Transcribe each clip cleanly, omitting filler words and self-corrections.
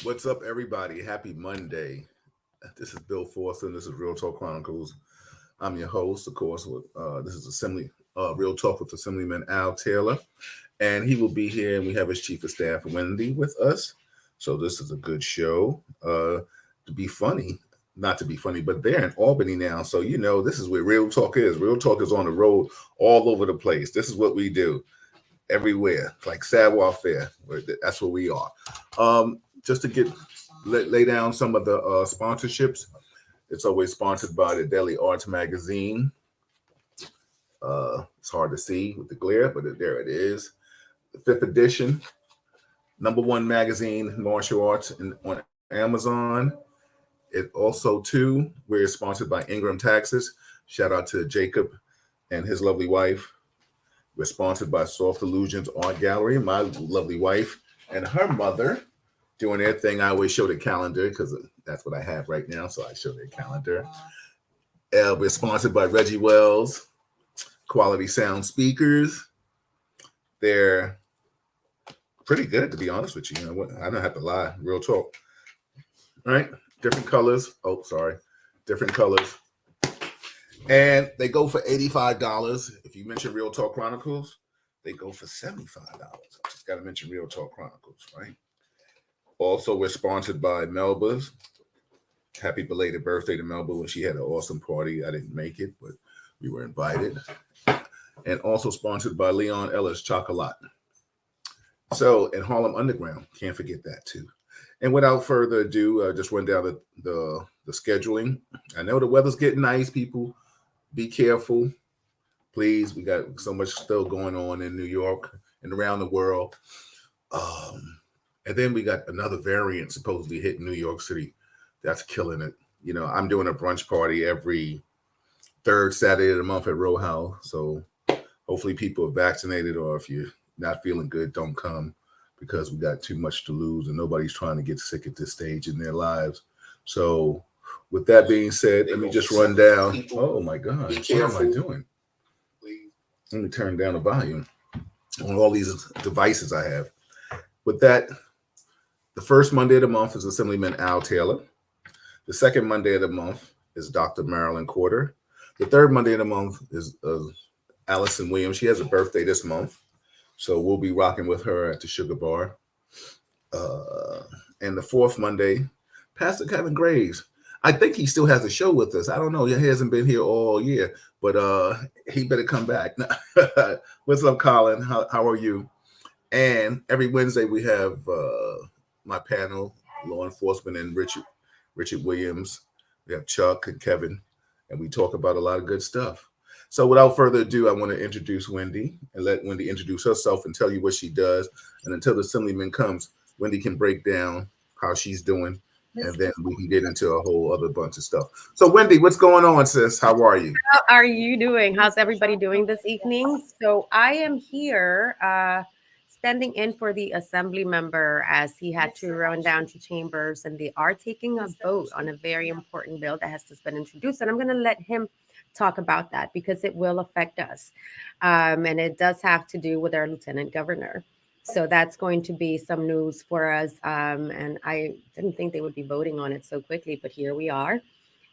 What's up, everybody? Happy Monday. This is Bill Forson. This is Real Talk Chronicles. I'm your host, of course. This is Real Talk with Assemblyman Al Taylor, and he will be here. And we have his chief of staff, Wendy, with us. So this is a good show. To be funny, not to be funny, but they're in Albany now, so this is where Real Talk is. Real Talk is on the road all over the place. This is what we do everywhere, like savoir faire. That's where we are. Just to lay down some of the sponsorships. It's always sponsored by the Daily Arts magazine. It's hard to see with the glare, but there it is. The 5th edition, #1 magazine, martial arts on Amazon. It also, too, we're sponsored by Ingram Taxes. Shout out to Jacob and his lovely wife. We're sponsored by Soft Illusions Art Gallery, my lovely wife and her mother doing their thing. I always show the calendar because that's what I have right now, so I show their calendar. We're sponsored by Reggie Wells, Quality Sound Speakers. They're pretty good, to be honest with you. I don't have to lie. Real talk. All right? Different colors. Different colors. And they go for $85. If you mention Real Talk Chronicles, they go for $75. I just got to mention Real Talk Chronicles, right? Also, we're sponsored by Melba's. Happy belated birthday to Melba when she had an awesome party. I didn't make it, but we were invited. And also sponsored by Leon Ellis Chocolat. So, and Harlem Underground, can't forget that too. And without further ado, just run down the scheduling. I know the weather's getting nice, people. Be careful, please. We got so much still going on in New York and around the world. And then we got another variant supposedly hitting New York City. That's killing it. I'm doing a brunch party every third Saturday of the month at Row House. So hopefully people are vaccinated, or if you're not feeling good, don't come, because we got too much to lose and nobody's trying to get sick at this stage in their lives. So with that being said, let me just run down. Oh my God, what am I doing? Let me turn down the volume on all these devices I have. With that, the first Monday of the month is Assemblyman Al Taylor. The second Monday of the month is Dr. Marilyn Corder. The third Monday of the month is Allison Williams. She has a birthday this month, so we'll be rocking with her at the Sugar Bar. And the fourth Monday, Pastor Kevin Graves. I think he still has a show with us. I don't know. He hasn't been here all year, but he better come back. What's up, Colin? How are you? And every Wednesday we have my panel, law enforcement, and Richard Williams. We have Chuck and Kevin, and we talk about a lot of good stuff. So without further ado, I want to introduce Wendy and let Wendy introduce herself and tell you what she does. And until the Assemblyman comes, Wendy can break down how she's doing. And then we can get into a whole other bunch of stuff. So, Wendy, what's going on, sis? How are you? How are you doing? How's everybody doing this evening? So I am here standing in for the assembly member as he had to run down to chambers, and they are taking a vote on a very important bill that has just been introduced. And I'm going to let him talk about that because it will affect us. And it does have to do with our lieutenant governor. So that's going to be some news for us. And I didn't think they would be voting on it so quickly, but here we are.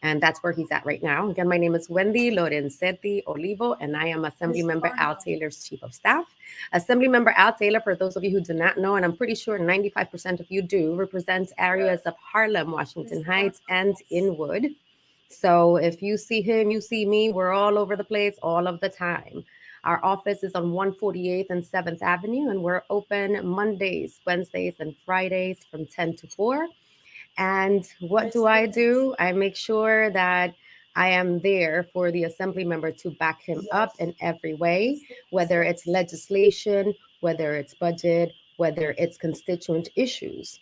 And that's where he's at right now. Again, my name is Wendy Lorenzetti Olivo, and I am Assemblymember Al Taylor's Chief of Staff. Assemblymember Al Taylor, for those of you who do not know, and I'm pretty sure 95% of you do, represents areas of Harlem, Washington Heights, and Inwood. So if you see him, you see me, we're all over the place all of the time. Our office is on 148th and 7th Avenue, and we're open Mondays, Wednesdays, and Fridays from 10 to 4. And what do? I make sure that I am there for the assembly member to back him up in every way, whether it's legislation, whether it's budget, whether it's constituent issues.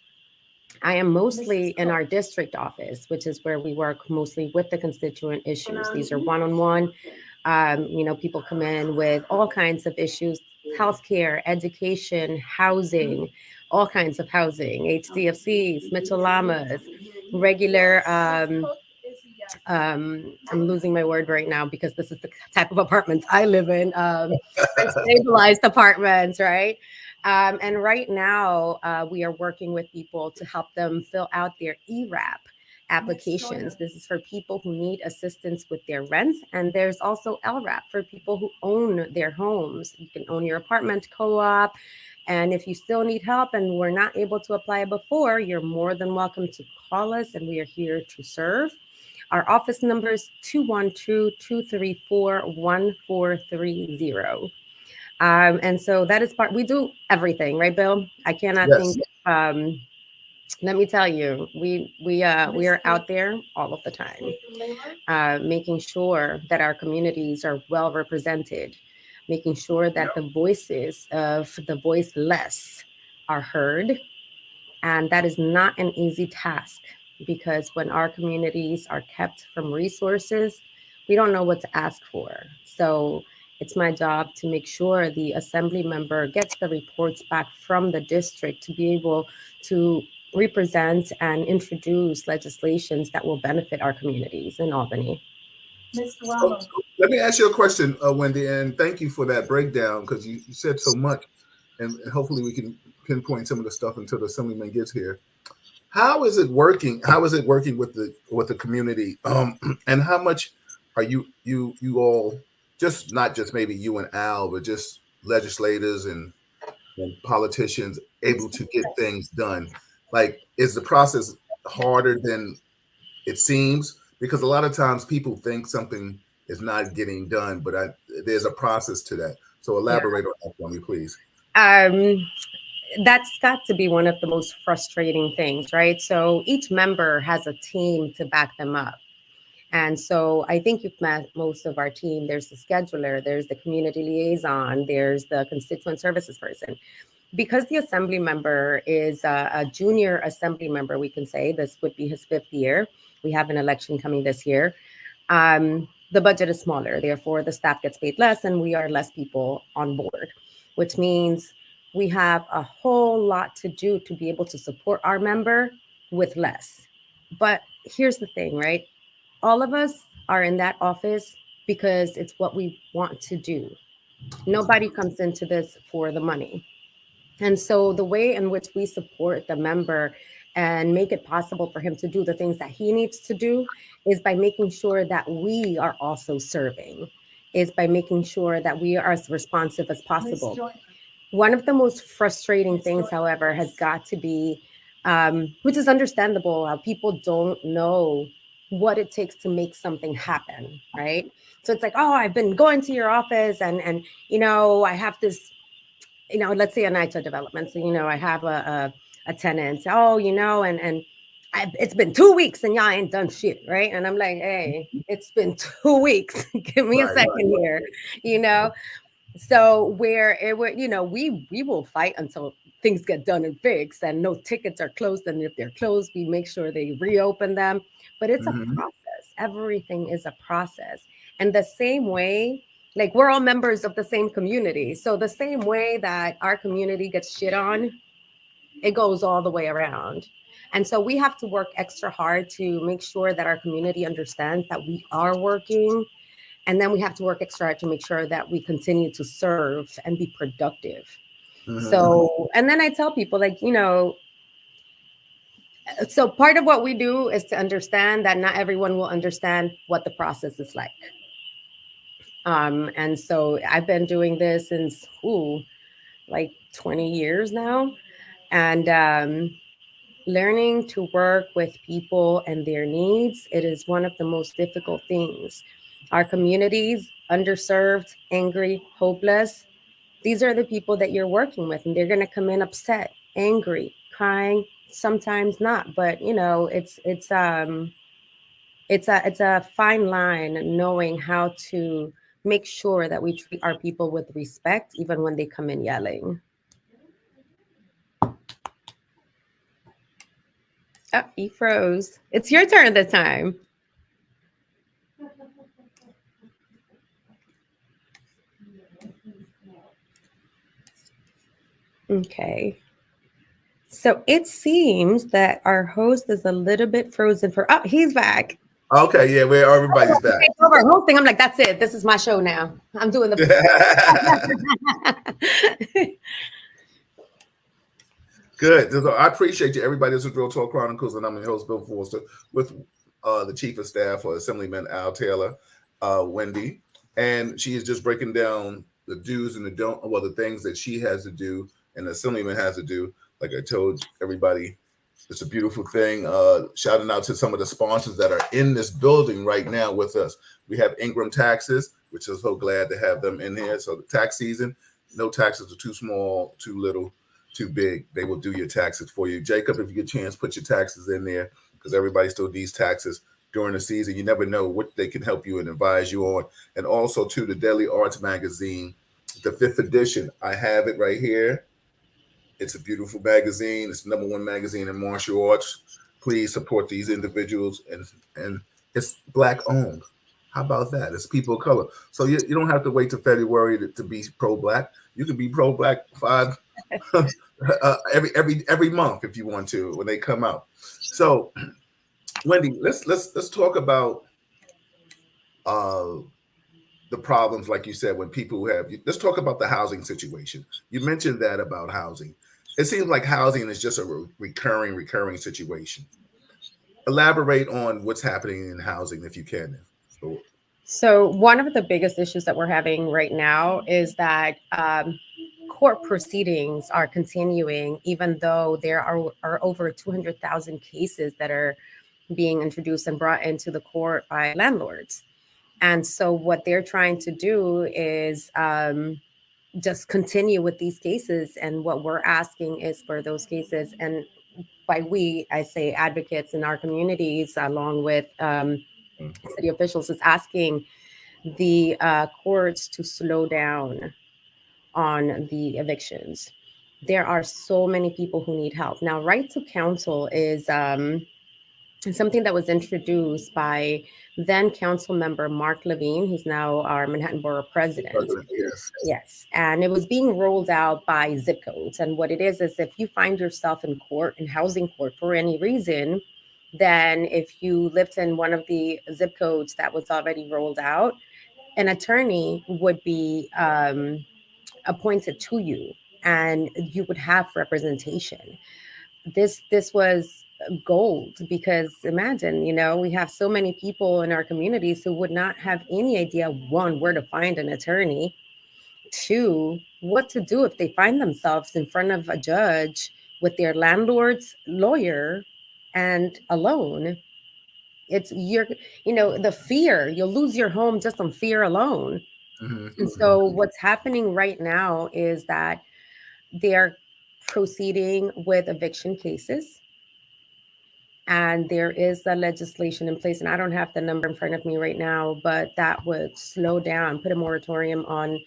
I am mostly in our district office, which is where we work mostly with the constituent issues. These are one-on-one. People come in with all kinds of issues: healthcare, education, housing, all kinds of housing, HDFCs, Mitchell Lamas, regular. I'm losing my word right now because this is the type of apartments I live in. Stabilized apartments, right? And right now, we are working with people to help them fill out their ERAP applications. This is for people who need assistance with their rents. And there's also LRAP for people who own their homes. You can own your apartment co-op. And if you still need help and were not able to apply before, you're more than welcome to call us, and we are here to serve. Our office number is 212-234-1430. And so that is part, we do everything, right, Bill? I cannot Yes. think, let me tell you, we are out there all of the time, making sure that our communities are well represented, making sure that the voices of the voiceless are heard. And that is not an easy task, because when our communities are kept from resources, we don't know what to ask for. So it's my job to make sure the assembly member gets the reports back from the district to be able to represent and introduce legislations that will benefit our communities in Albany. So let me ask you a question, Wendy, and thank you for that breakdown, because you said so much, and hopefully we can pinpoint some of the stuff until the Assemblyman gets here. How is it working? How is it working with the community? And how much are you all, just not just maybe you and Al, but just legislators and politicians, able to get things done? Like, is the process harder than it seems? Because a lot of times people think something is not getting done, but there's a process to that. So elaborate on that for me, please. That's got to be one of the most frustrating things, right? So each member has a team to back them up. And so I think you've met most of our team. There's the scheduler, there's the community liaison, there's the constituent services person. Because the assembly member is a junior assembly member, we can say this would be his 5th year. We have an election coming this year. The budget is smaller, therefore the staff gets paid less, and we are less people on board, which means we have a whole lot to do to be able to support our member with less. But here's the thing, right? All of us are in that office because it's what we want to do. Nobody comes into this for the money. And so the way in which we support the member and make it possible for him to do the things that he needs to do is by making sure that we are also serving, is by making sure that we are as responsive as possible. One of the most frustrating things, however, has got to be, which is understandable, how people don't know what it takes to make something happen, right? So it's like, oh, I've been going to your office and I have this, let's say a NYCHA development. So, I have a tenant. Oh, it's been 2 weeks and y'all ain't done shit, right? And I'm like, hey, it's been 2 weeks. Give me a second here, So where it would, we will fight until things get done and fixed, and no tickets are closed. And if they're closed, we make sure they reopen them. But it's a process. Everything is a process. And the same way, like, we're all members of the same community. So the same way that our community gets shit on, it goes all the way around. And so we have to work extra hard to make sure that our community understands that we are working. And then we have to work extra hard to make sure that we continue to serve and be productive. So, and then I tell people, like, so part of what we do is to understand that not everyone will understand what the process is like. And so I've been doing this since, like 20 years now. And learning to work with people and their needs, it is one of the most difficult things. Our communities, underserved, angry, hopeless, these are the people that you're working with, and they're going to come in upset, angry, crying, sometimes not. But it's a fine line, knowing how to make sure that we treat our people with respect, even when they come in yelling. Oh, he froze. It's your turn this time. Okay. So it seems that our host is a little bit frozen he's back. Okay, yeah, where everybody's back. Over hosting, I'm like, that's it. This is my show now. I'm doing the Good. I appreciate you, everybody. This is Real Talk Chronicles, and I'm your host, Bill Forster, with the Chief of Staff for Assemblyman Al Taylor, Wendy. And she is just breaking down the do's and the don't, well, the things that she has to do and the Assemblyman has to do. Like I told everybody, it's a beautiful thing. Shouting out to some of the sponsors that are in this building right now with us. We have Ingram Taxes, which is so glad to have them in here. So the tax season, no taxes are too small, too little, too big. They will do your taxes for you. Jacob, if you get a chance, put your taxes in there because everybody still needs taxes during the season. You never know what they can help you and advise you on. And also to the Daily Arts Magazine, the 5th edition. I have it right here. It's a beautiful magazine. It's the #1 magazine in martial arts. Please support these individuals, and it's Black owned. How about that? It's people of color. So you don't have to wait till February to be pro-Black. You can be pro-Black every month if you want to when they come out. So, Wendy, let's talk about the problems, like you said, when people have. Let's talk about the housing situation. You mentioned that about housing. It seems like housing is just a recurring situation. Elaborate on what's happening in housing, if you can. So one of the biggest issues that we're having right now is that court proceedings are continuing, even though there are over 200,000 cases that are being introduced and brought into the court by landlords. And so what they're trying to do is just continue with these cases. And what we're asking is for those cases, and by we, I say advocates in our communities, along with city officials, is asking the courts to slow down on the evictions. There are so many people who need help. Now, right to counsel is something that was introduced by then council member Mark Levine, who's now our Manhattan Borough president. Yes. And it was being rolled out by zip codes. And what it is if you find yourself in court, in housing court for any reason, then if you lived in one of the zip codes that was already rolled out, an attorney would be appointed to you and you would have representation. This was gold, because imagine, we have so many people in our communities who would not have any idea, one, where to find an attorney, two, what to do if they find themselves in front of a judge with their landlord's lawyer and alone. It's the fear, you'll lose your home just on fear alone. Mm-hmm. And so what's happening right now is that they're proceeding with eviction cases. And there is a legislation in place, and I don't have the number in front of me right now, but that would slow down, put a moratorium on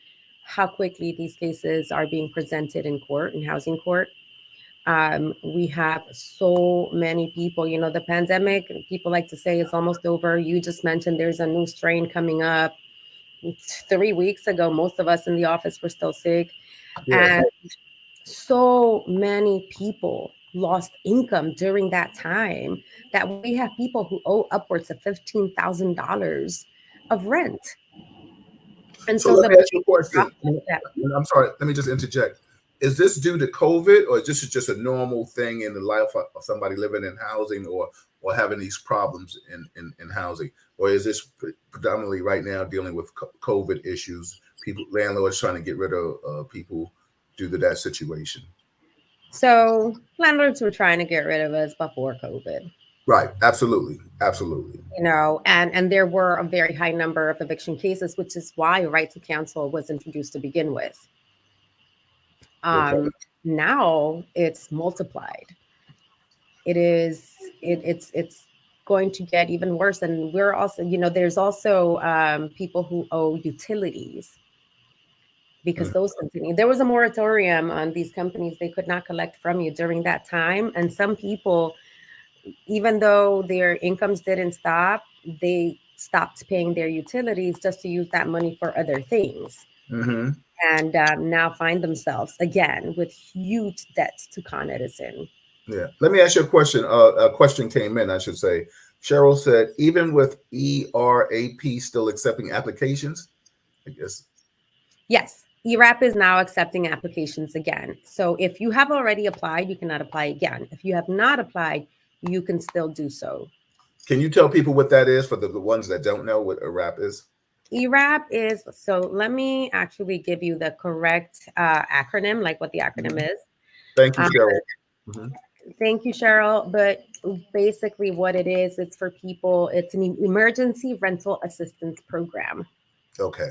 how quickly these cases are being presented in court, in housing court. We have so many people, the pandemic, people like to say it's almost over. You just mentioned there's a new strain coming up. 3 weeks ago, most of us in the office were still sick. Yeah. And so many people lost income during that time that we have people who owe upwards of $15,000 of rent. And so let me ask you a question. I'm sorry, let me just interject. Is this due to COVID, or is this just a normal thing in the life of somebody living in housing or having these problems in housing? Or is this predominantly right now dealing with COVID issues, landlords trying to get rid of people due to that situation? So landlords were trying to get rid of us before COVID. Right. Absolutely. And there were a very high number of eviction cases, which is why right to counsel was introduced to begin with. Okay. Now it's multiplied. It's going to get even worse. And we're also, there's also people who owe utilities, because those continue. There was a moratorium on these companies. They could not collect from you during that time. And some people, even though their incomes didn't stop, they stopped paying their utilities just to use that money for other things. Mm-hmm. And now find themselves again with huge debts to Con Edison. Yeah. Let me ask you a question. A question came in, I should say. Cheryl said, even with ERAP still accepting applications, I guess. Yes. ERAP is now accepting applications again. So if you have already applied, you cannot apply again. If you have not applied, you can still do so. Can you tell people what that is for the ones that don't know what a rap is? ERAP is, so let me actually give you the correct acronym, like what the acronym Mhm. is. Thank you, Um, Cheryl. Mhm. Thank you, Cheryl. But basically, what it is, it's for people, it's an emergency rental assistance program. Okay.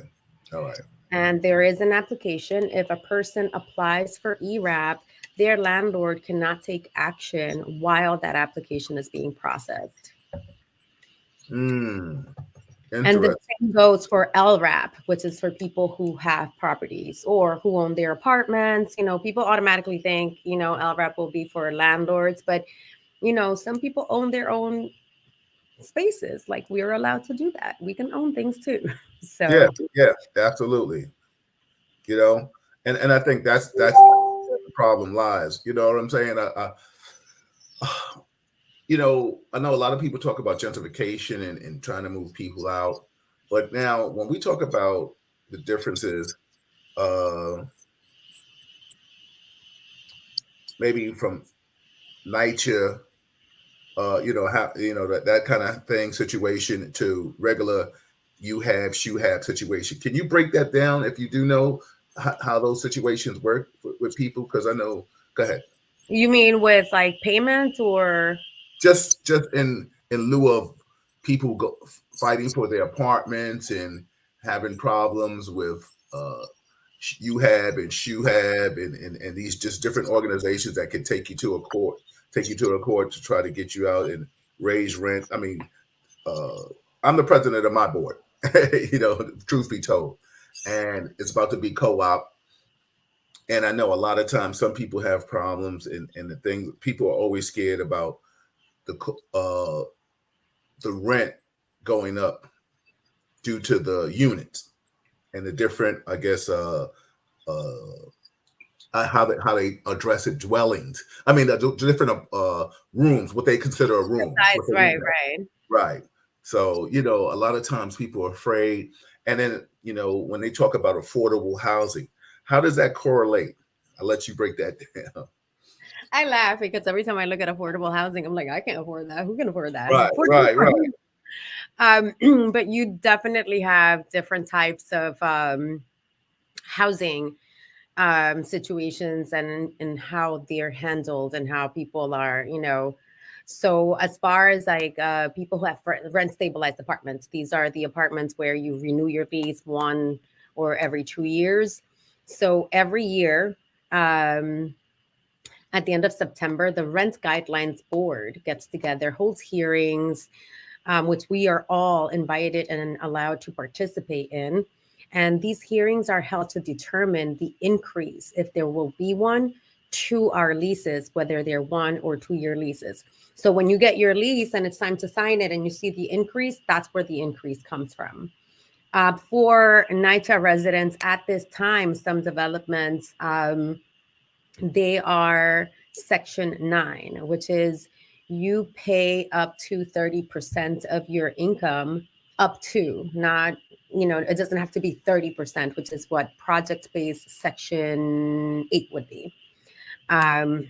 All right. And there is an application. If a person applies for ERAP, their landlord cannot take action while that application is being processed. Mm, And the interesting. same goes for LRAP, which is for people who have properties or who own their apartments. People automatically think, LRAP will be for landlords, but some people own their own spaces. Like, we're allowed to do that. We can own things too. Yeah, So yeah, absolutely. You know, and I think that's the problem lies. You know what I'm saying? I know a lot of people talk about gentrification and trying to move people out, but now when we talk about the differences, uh, maybe from nature, how that kind of thing situation to regular you have shoe have situation. Can you break that down if you do know how those situations work with people? Because I know. Go ahead. you mean with like payment or? Just in lieu of people fighting for their apartments and having problems with UHAB and SHUHAB and these just different organizations that can take you to a court to try to get you out and raise rent. I mean, uh, I'm the president of my board, truth be told, and it's about to be co-op. And I know a lot of times some people have problems, and the thing people are always scared about the uh, the rent going up due to the units and the different, I guess, how they address it, dwellings. I mean, the different rooms, what they consider a room, what Size, they right, look at. right. Right. So, a lot of times people are afraid. And then, when they talk about affordable housing, how does that correlate? I'll let you break that down. I laugh because every time I look at affordable housing, I'm like, I can't afford that. Who can afford that? Right, Affordable right, right. but you definitely have different types of housing situations and how they're handled and how people are, So as far as like people who have rent stabilized apartments, these are the apartments where you renew your lease one or every 2 years. So every year, at the end of September, the Rent Guidelines Board gets together, holds hearings, which we are all invited and allowed to participate in. And these hearings are held to determine the increase, if there will be one, to our leases, whether they're 1 or 2 year leases. So when you get your lease and it's time to sign it and you see the increase, that's where the increase comes from. For NYCHA residents at this time, some developments, they are Section 9, which is you pay up to 30% of your income, up to, not, it doesn't have to be 30%, which is what project-based Section 8 would be. Um,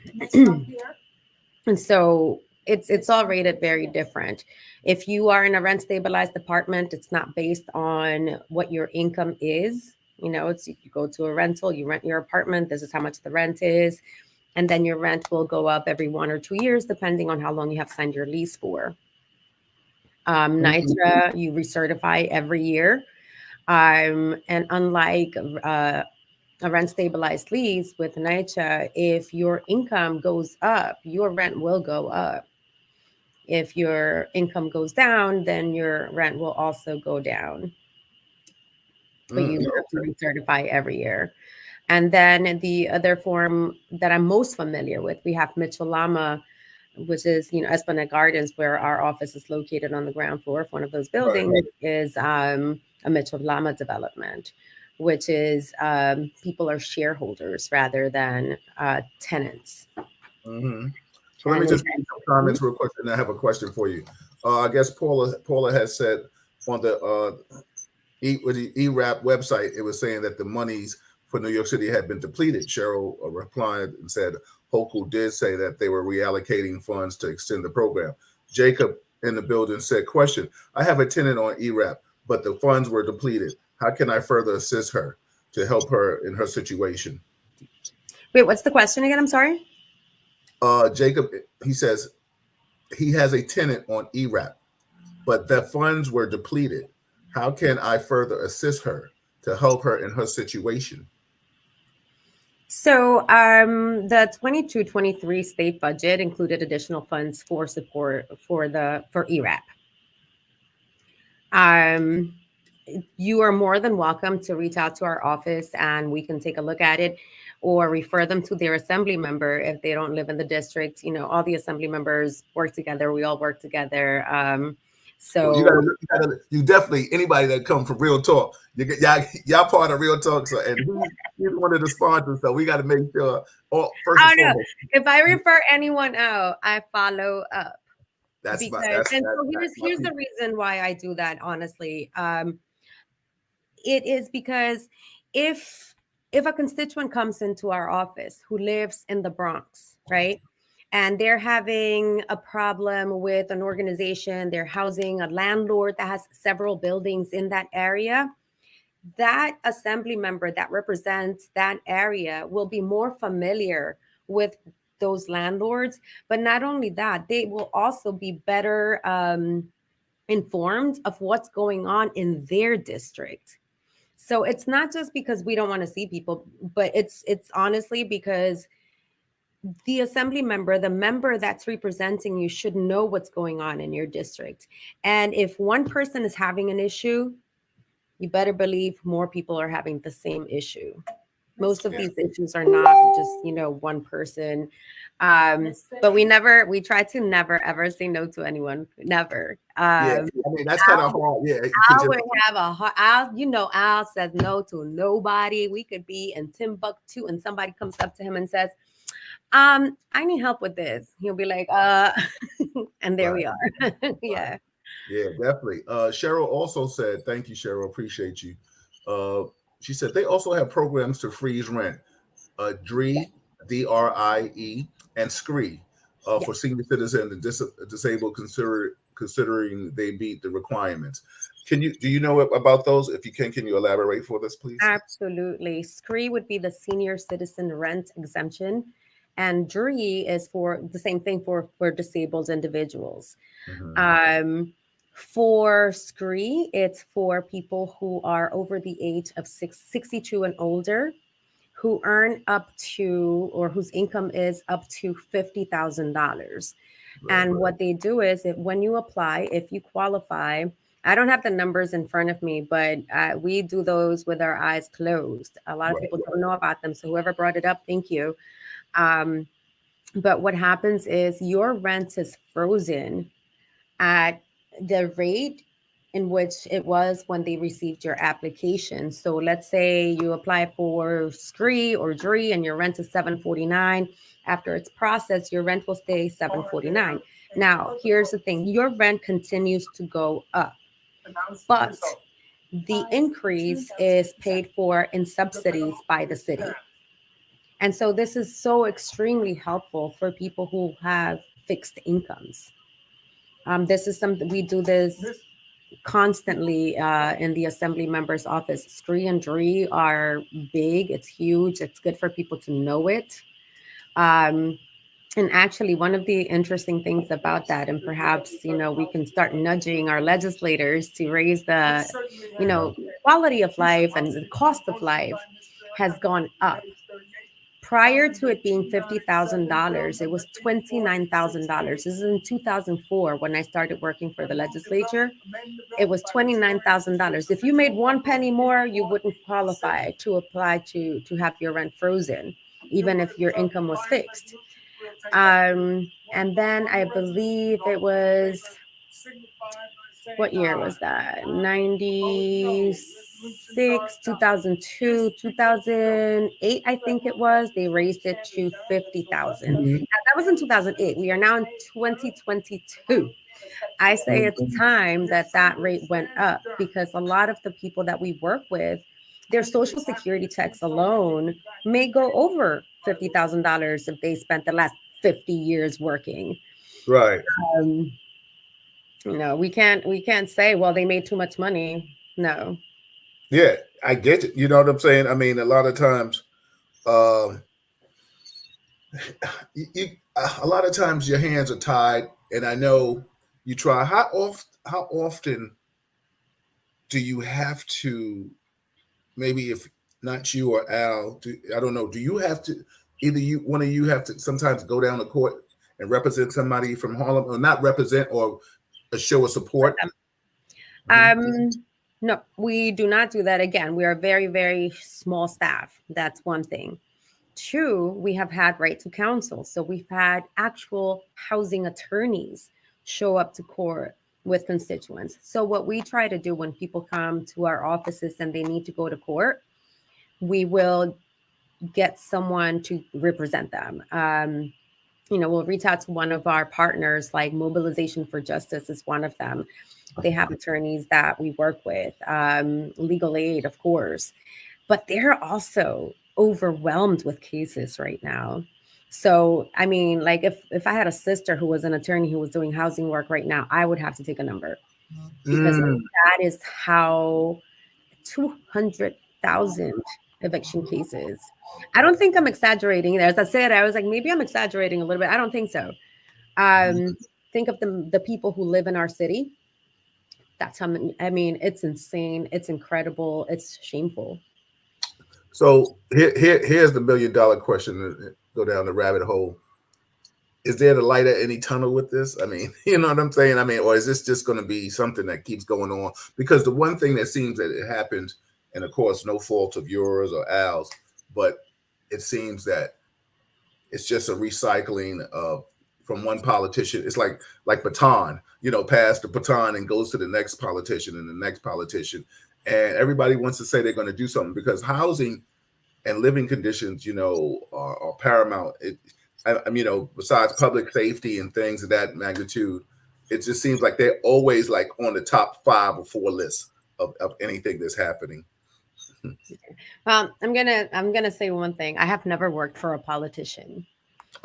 and so it's all rated very different. If you are in a rent stabilized apartment, it's not based on what your income is. It's, you go to a rental, you rent your apartment, this is how much the rent is, and then your rent will go up every 1 or 2 years depending on how long you have signed your lease for. Mhm. NYCHA, you recertify every year. And unlike a rent stabilized lease with NYCHA, if your income goes up, your rent will go up. If your income goes down, then your rent will also go down. But you have to recertify every year. And then the other form that I'm most familiar with, we have Mitchell Lama, which is, Esplanade Gardens, where our office is located on the ground floor of one of those Right. buildings, is a Mitchell Lama development, which is people are shareholders rather than tenants. Mm-hmm. So let me And just read some comments real quick, and I have a question for you. I guess Paula has said on the with the ERAP website, it was saying that the monies for New York City had been depleted. Cheryl replied and said Hochul did say that they were reallocating funds to extend the program. Jacob in the building said, question, I have a tenant on ERAP, but the funds were depleted. How can I further assist her to help her in her situation? Wait, what's the question again? I'm sorry. Jacob, he says he has a tenant on ERAP, but the funds were depleted. How can I further assist her to help her in her situation? So the 22-23 state budget included additional funds for support for ERAP. You are more than welcome to reach out to our office and we can take a look at it, or refer them to their assembly member if they don't live in the district. You know, all the assembly members work together. We all work together. So you definitely, anybody that come from Real Talk, y'all part of Real Talk, so and he's one of the sponsors, so we got to make sure. First and foremost, if I refer anyone out, I follow up. Here's the reason why I do that. Honestly, it is because if a constituent comes into our office who lives in the Bronx, right, and they're having a problem with an organization, they're housing a landlord that has several buildings in that area, that assembly member that represents that area will be more familiar with those landlords. But not only that, they will also be better informed of what's going on in their district. So it's not just because we don't want to see people, but it's honestly because the assembly member, the member that's representing you, should know what's going on in your district. And if one person is having an issue, you better believe more people are having the same issue. Most of these issues are not just, one person. But we try to never, ever say no to anyone. Never. That's kind of hard. Yeah. I would have a hard, Al says no to nobody. We could be in Timbuktu and somebody comes up to him and says, I need help with this. He'll be like, and there we are. Yeah. Yeah, definitely. Cheryl also said, thank you, Cheryl. Appreciate you. She said they also have programs to freeze rent. DRIE, DRIE, and SCREE for senior citizens and disabled, considering they meet the requirements. Do you know about those? If you can you elaborate for us, please? Absolutely. SCREE would be the senior citizen rent exemption. And DRIE is for the same thing for disabled individuals. Mm-hmm. For SCREE, it's for people who are over the age of 62 and older, who earn up to, or whose income is up to $50,000. Right, and what they do is, when you apply, if you qualify, I don't have the numbers in front of me, but we do those with our eyes closed. A lot of people don't know about them. So whoever brought it up, thank you. But what happens is your rent is frozen at the rate in which it was when they received your application. So let's say you apply for SCREE or DRIE and your rent is $749. After it's processed, your rent will stay $749. Now, here's the thing. Your rent continues to go up, but the increase is paid for in subsidies by the city. And so this is so extremely helpful for people who have fixed incomes. This is something we do this constantly in the assembly member's office. SCREE and DRIE are big. It's huge. It's good for people to know it. And actually, one of the interesting things about that, and perhaps, we can start nudging our legislators to raise the, quality of life and the cost of life has gone up. Prior to it being $50,000, it was $29,000. This is in 2004 when I started working for the legislature. It was $29,000. If you made one penny more, you wouldn't qualify to apply to have your rent frozen, even if your income was fixed. And then I believe it was, what year was that? 96, 2002, 2008, I think it was. They raised it to 50,000. Mm-hmm. That was in 2008. We are now in 2022. I say it's time that rate went up, because a lot of the people that we work with their social security checks alone may go over $50,000 if they spent the last 50 years working. Right. Um, we can't say, well, they made too much money. No. Yeah, I get it. You know what I'm saying? I mean, a lot of times, um, a lot of times your hands are tied, and I know you try. How often do you have to? Maybe if not you or Al, I don't know. Do you have to? Either you, one of you, have to sometimes go down to court and represent somebody from Harlem, or not represent, or a show of support. Mhm. Um, no, we do not do that. Again, we are a very, very small staff. That's one thing. Two, we have had right to counsel. So we've had actual housing attorneys show up to court with constituents. So what we try to do when people come to our offices and they need to go to court, we will get someone to represent them. We'll reach out to one of our partners, like Mobilization for Justice is one of them. They have attorneys that we work with, legal aid, of course, but they're also overwhelmed with cases right now. So, I mean, like if I had a sister who was an attorney who was doing housing work right now, I would have to take a number because Mm. that is how 200,000 eviction cases. I don't think I'm exaggerating there. As I said, I was like, maybe I'm exaggerating a little bit. I don't think so. Think of the people who live in our city. That's how many, I mean, it's insane. It's incredible. It's shameful. So here's the $1 million question. Go down the rabbit hole. Is there the light at any tunnel with this? I mean, you know what I'm saying? I mean, or is this just going to be something that keeps going on? Because the one thing that seems that it happens, and of course, no fault of yours or Al's, but it seems that it's just a recycling of from one politician. It's like baton, pass the baton and goes to the next politician and the next politician, and everybody wants to say they're going to do something because housing and living conditions, are paramount. Besides public safety and things of that magnitude, it just seems like they're always like on the top 5 or 4 lists of anything that's happening. Well, I'm gonna say one thing. I have never worked for a politician.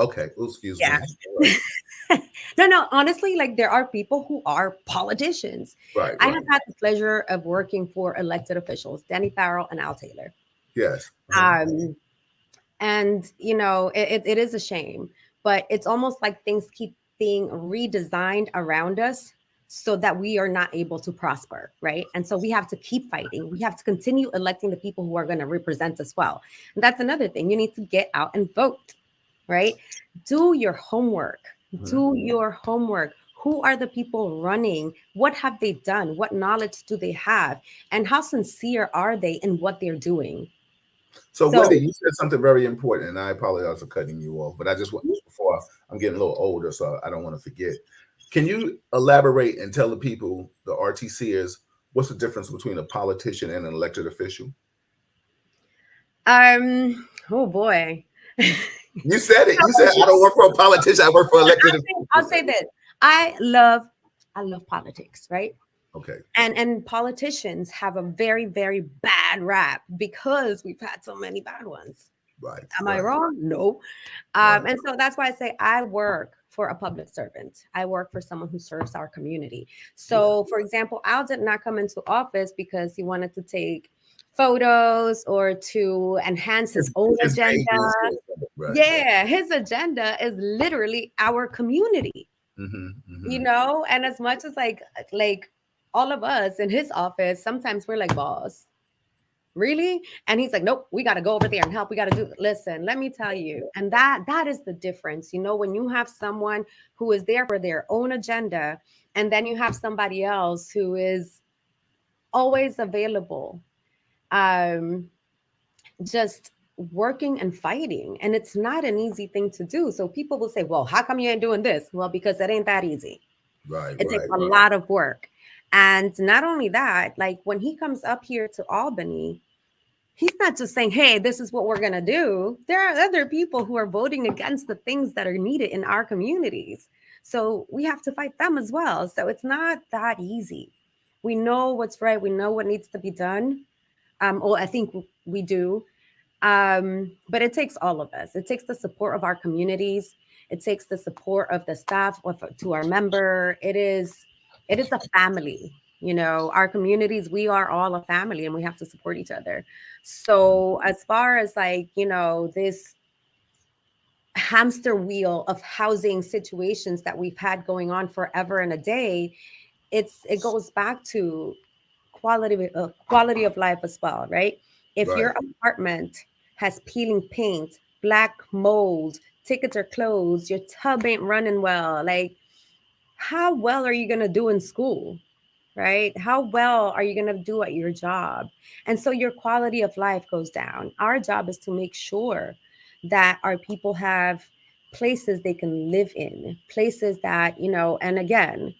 Okay, oh, excuse me. Yeah. No, honestly, like there are people who are politicians. Right, I right. have had the pleasure of working for elected officials, Danny Farrell and Al Taylor. Yes. Um, and it is a shame, but it's almost like things keep being redesigned around us so that we are not able to prosper, right? And so we have to keep fighting. We have to continue electing the people who are going to represent us well. And that's another thing. You need to get out and vote, right? Do your homework. Do your homework. Who are the people running? What have they done? What knowledge do they have? And how sincere are they in what they're doing? So, So Wendy, you said something very important, and I apologize for cutting you off, but I just want, before I'm getting a little older, so I don't want to forget. Can you elaborate and tell the people, the RTCers, what's the difference between a politician and an elected official? oh boy. You said it. You said I don't work for a politician. I work for elected I'll officials. say this. I love politics, right? Okay. And politicians have a very, very bad rap because we've had so many bad ones. Right. Am I wrong? No. And so that's why I say I work for a public servant. I work for someone who serves our community. So, for example, Al did not come into office because he wanted to take photos or to enhance his own agenda. Right. Yeah, his agenda is literally our community. And as much as like all of us in his office, sometimes we're like, boss, really? And he's like, nope, we got to go over there and help. We got to do. Listen, let me tell you. And that is the difference. When you have someone who is there for their own agenda, and then you have somebody else who is always available, just working and fighting. And it's not an easy thing to do. So people will say, well, how come you ain't doing this? Well, because it ain't that easy. Right. It takes a lot of work. And not only that, like when he comes up here to Albany, he's not just saying, hey, this is what we're going to do. There are other people who are voting against the things that are needed in our communities. So we have to fight them as well. So it's not that easy. We know what's right. We know what needs to be done. Well, I think we do. But it takes all of us. It takes the support of our communities. It takes the support of the staff to our member. It is a family. Our communities, we are all a family and we have to support each other. So as far as like, this hamster wheel of housing situations that we've had going on forever and a day, it goes back to quality of life as well, right? If Right. your apartment has peeling paint, black mold, tickets are closed, your tub ain't running well, like how well are you gonna do in school? Right? How well are you going to do at your job? And so your quality of life goes down. Our job is to make sure that our people have places they can live in, places that, and again,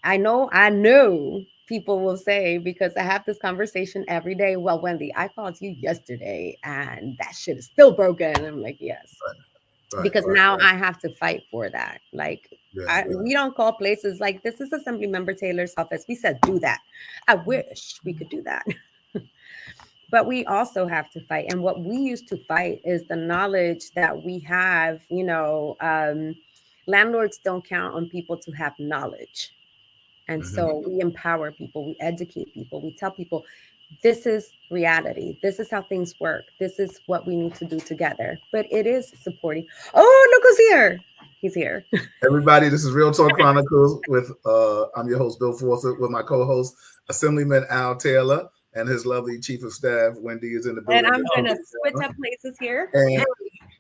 I know people will say, because I have this conversation every day. Well, Wendy, I called you yesterday and that shit is still broken. And I'm like, yes, Right. because Right. now Right. I have to fight for that. Like, Yeah. Yeah. we don't call places like this is Assembly Member Taylor's office. We said, do that. I wish we could do that. But we also have to fight. And what we used to fight is the knowledge that we have, landlords don't count on people to have knowledge. And Hmm. so we empower people, we educate people, we tell people this is reality. This is how things work. This is what we need to do together. But it is supporting. Oh, look who's here. He's here. Everybody, this is Real Talk Chronicles with I'm your host Bill Fawcett with my co-host Assemblyman Al Taylor and his lovely Chief of Staff Wendy is in the And building. I'm going to switch up places here. And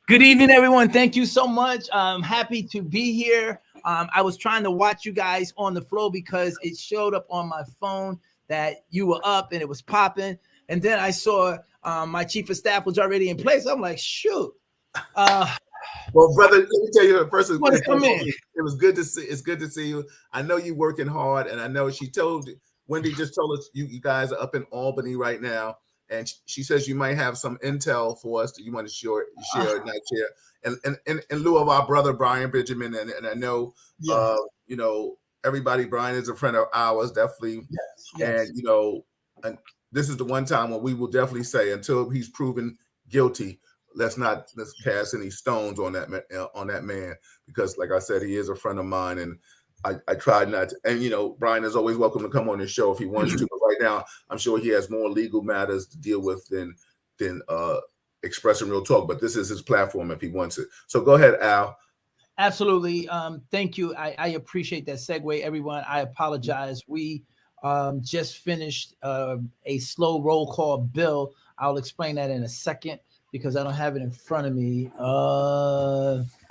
Good evening, everyone. Thank you so much. I'm happy to be here. I was trying to watch you guys on the flow because it showed up on my phone that you were up and it was popping. And then I saw my chief of staff was already in place. I'm like, shoot. well, brother, let me tell you first. It was good to see. It's good to see you. I know you working hard, and I know Wendy just told us you guys are up in Albany right now, and she says you might have some intel for us that you want to share or not share. And in lieu of our brother Brian Benjamin, and I know, everybody. Brian is a friend of ours, definitely. Yes. And and this is the one time when we will definitely say until he's proven guilty, let's cast any stones on that man, because like I said, he is a friend of mine, and I tried not to. And Brian is always welcome to come on this show if he wants to, but right now I'm sure he has more legal matters to deal with than expressing real talk, but this is his platform if he wants it. So go ahead, Al. Absolutely. Thank you. I appreciate that segue, everyone. I apologize. We just finished a slow roll call bill. I'll explain that in a second because I don't have it in front of me.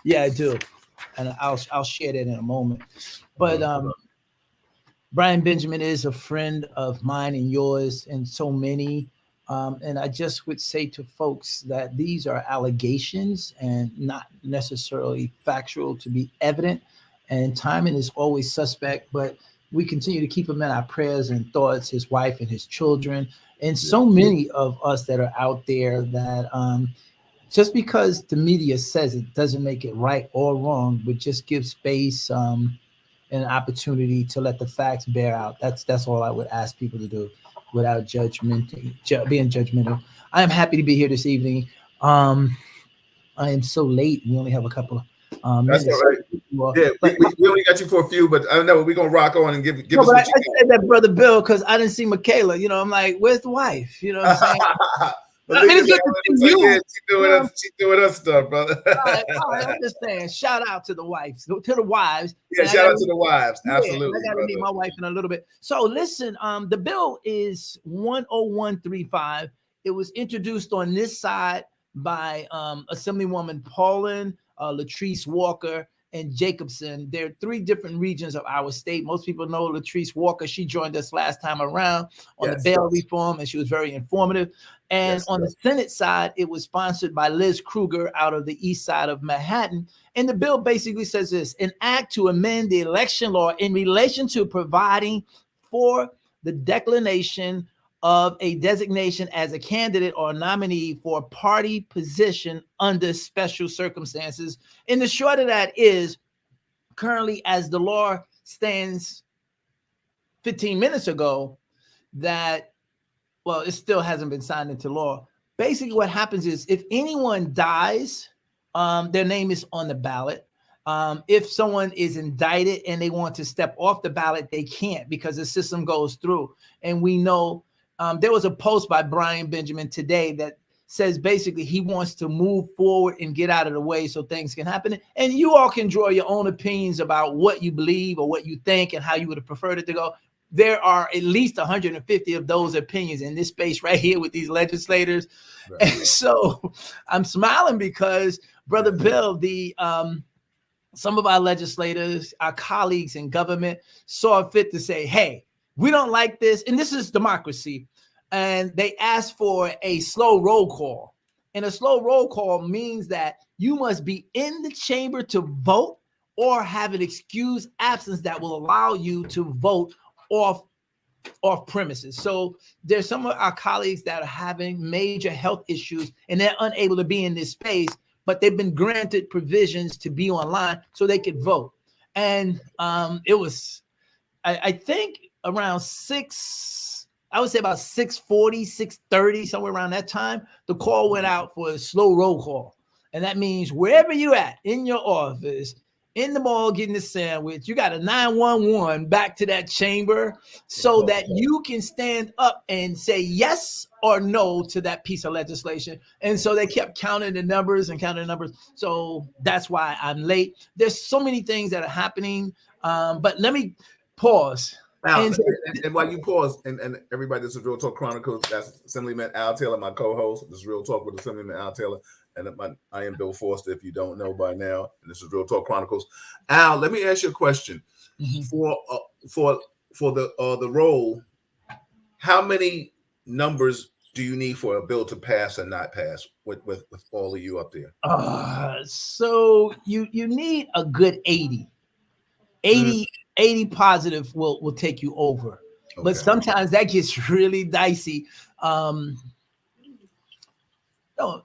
Yeah, I do. And I'll share that in a moment. But Brian Benjamin is a friend of mine and yours and so many. And I just would say to folks that these are allegations and not necessarily factual to be evident. And timing is always suspect, but we continue to keep him in our prayers and thoughts, his wife and his children, and so many of us that are out there that just because the media says it doesn't make it right or wrong, but just give space and an opportunity to let the facts bear out. That's all I would ask people to do without being judgmental. I am happy to be here this evening. I am so late. We only have a couple of minutes. That's all right. Yeah, we only got you for a few, but I know we're gonna rock on and give us what I said that, Brother Bill, because I didn't see Michaela. I'm like, where's the wife? You know what I'm saying? But it's good to see you. She's doing us stuff, brother. All right, I'm just saying, shout out to the wives, to the wives. Yeah, shout out to the wives. Absolutely. I got to meet my wife in a little bit. So listen, the bill is 10135. It was introduced on this side by Assemblywoman Paulin, Latrice Walker, and Jacobson. There are three different regions of our state. Most people know Latrice Walker. She joined us last time around on the bail reform, and she was very informative. And on the Senate side, it was sponsored by Liz Kruger out of the east side of Manhattan. And the bill basically says this: an act to amend the election law in relation to providing for the declination of a designation as a candidate or nominee for a party position under special circumstances. And the short of that is, currently, as the law stands 15 minutes ago, that well, it still hasn't been signed into law. Basically, what happens is if anyone dies, their name is on the ballot. If someone is indicted and they want to step off the ballot, they can't because the system goes through. And we know there was a post by Brian Benjamin today that says basically he wants to move forward and get out of the way so things can happen. And you all can draw your own opinions about what you believe or what you think and how you would have preferred it to go. There are at least 150 of those opinions in this space right here with these legislators. Right. And so I'm smiling because Brother Bill, some of our legislators, our colleagues in government saw fit to say, hey, we don't like this. And this is democracy. And they asked for a slow roll call. And a slow roll call means that you must be in the chamber to vote or have an excused absence that will allow you to vote off premises. So there's some of our colleagues that are having major health issues and they're unable to be in this space, but they've been granted provisions to be online so they could vote. And it was, I think around I would say about 6:40, 6:30, somewhere around that time, the call went out for a slow roll call. And that means wherever you at, in your office, in the mall getting a sandwich, you got a 911 back to that chamber so that you can stand up and say yes or no to that piece of legislation. And so they kept counting the numbers. So that's why I'm late. There's so many things that are happening. But let me pause. And while you pause, and everybody, this is Real Talk Chronicles. That's Assemblyman Al Taylor, my co-host. This is Real Talk with Assemblyman Al Taylor. And I am Bill Forster, if you don't know by now. And this is Real Talk Chronicles. Al, let me ask you a question. Mm-hmm. For the roll, how many numbers do you need for a bill to pass or not pass with all of you up there? So you need a good 80. 80 positive will take you over. Okay. But sometimes that gets really dicey. No,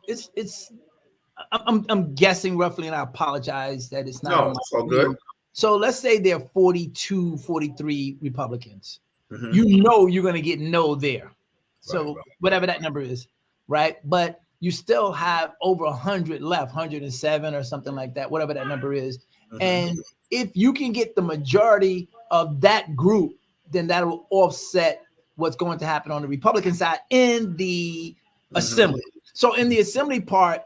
I'm guessing roughly, and I apologize that it's not. No, it's all good. So let's say there are 42, 43 Republicans. Mm-hmm. You know you're going to get no there. So whatever that number is, right? But you still have over 100 left, 107 or something like that, whatever that number is. Mm-hmm. And if you can get the majority of that group, then that will offset what's going to happen on the Republican side in the assembly. So in the assembly part,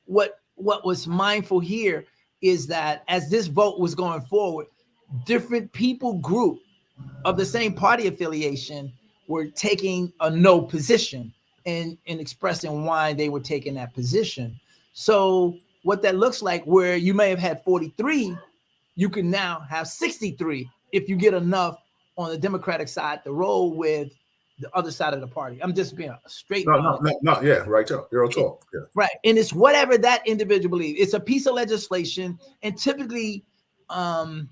what was mindful here is that as this vote was going forward, different group of the same party affiliation were taking a no position and expressing why they were taking that position. So what that looks like, where you may have had 43, you can now have 63 if you get enough on the Democratic side to roll with the other side of the party. I'm just being a straight. No, yeah, right. Real talk. Yeah. Right. And it's whatever that individual believes. It's a piece of legislation. And typically the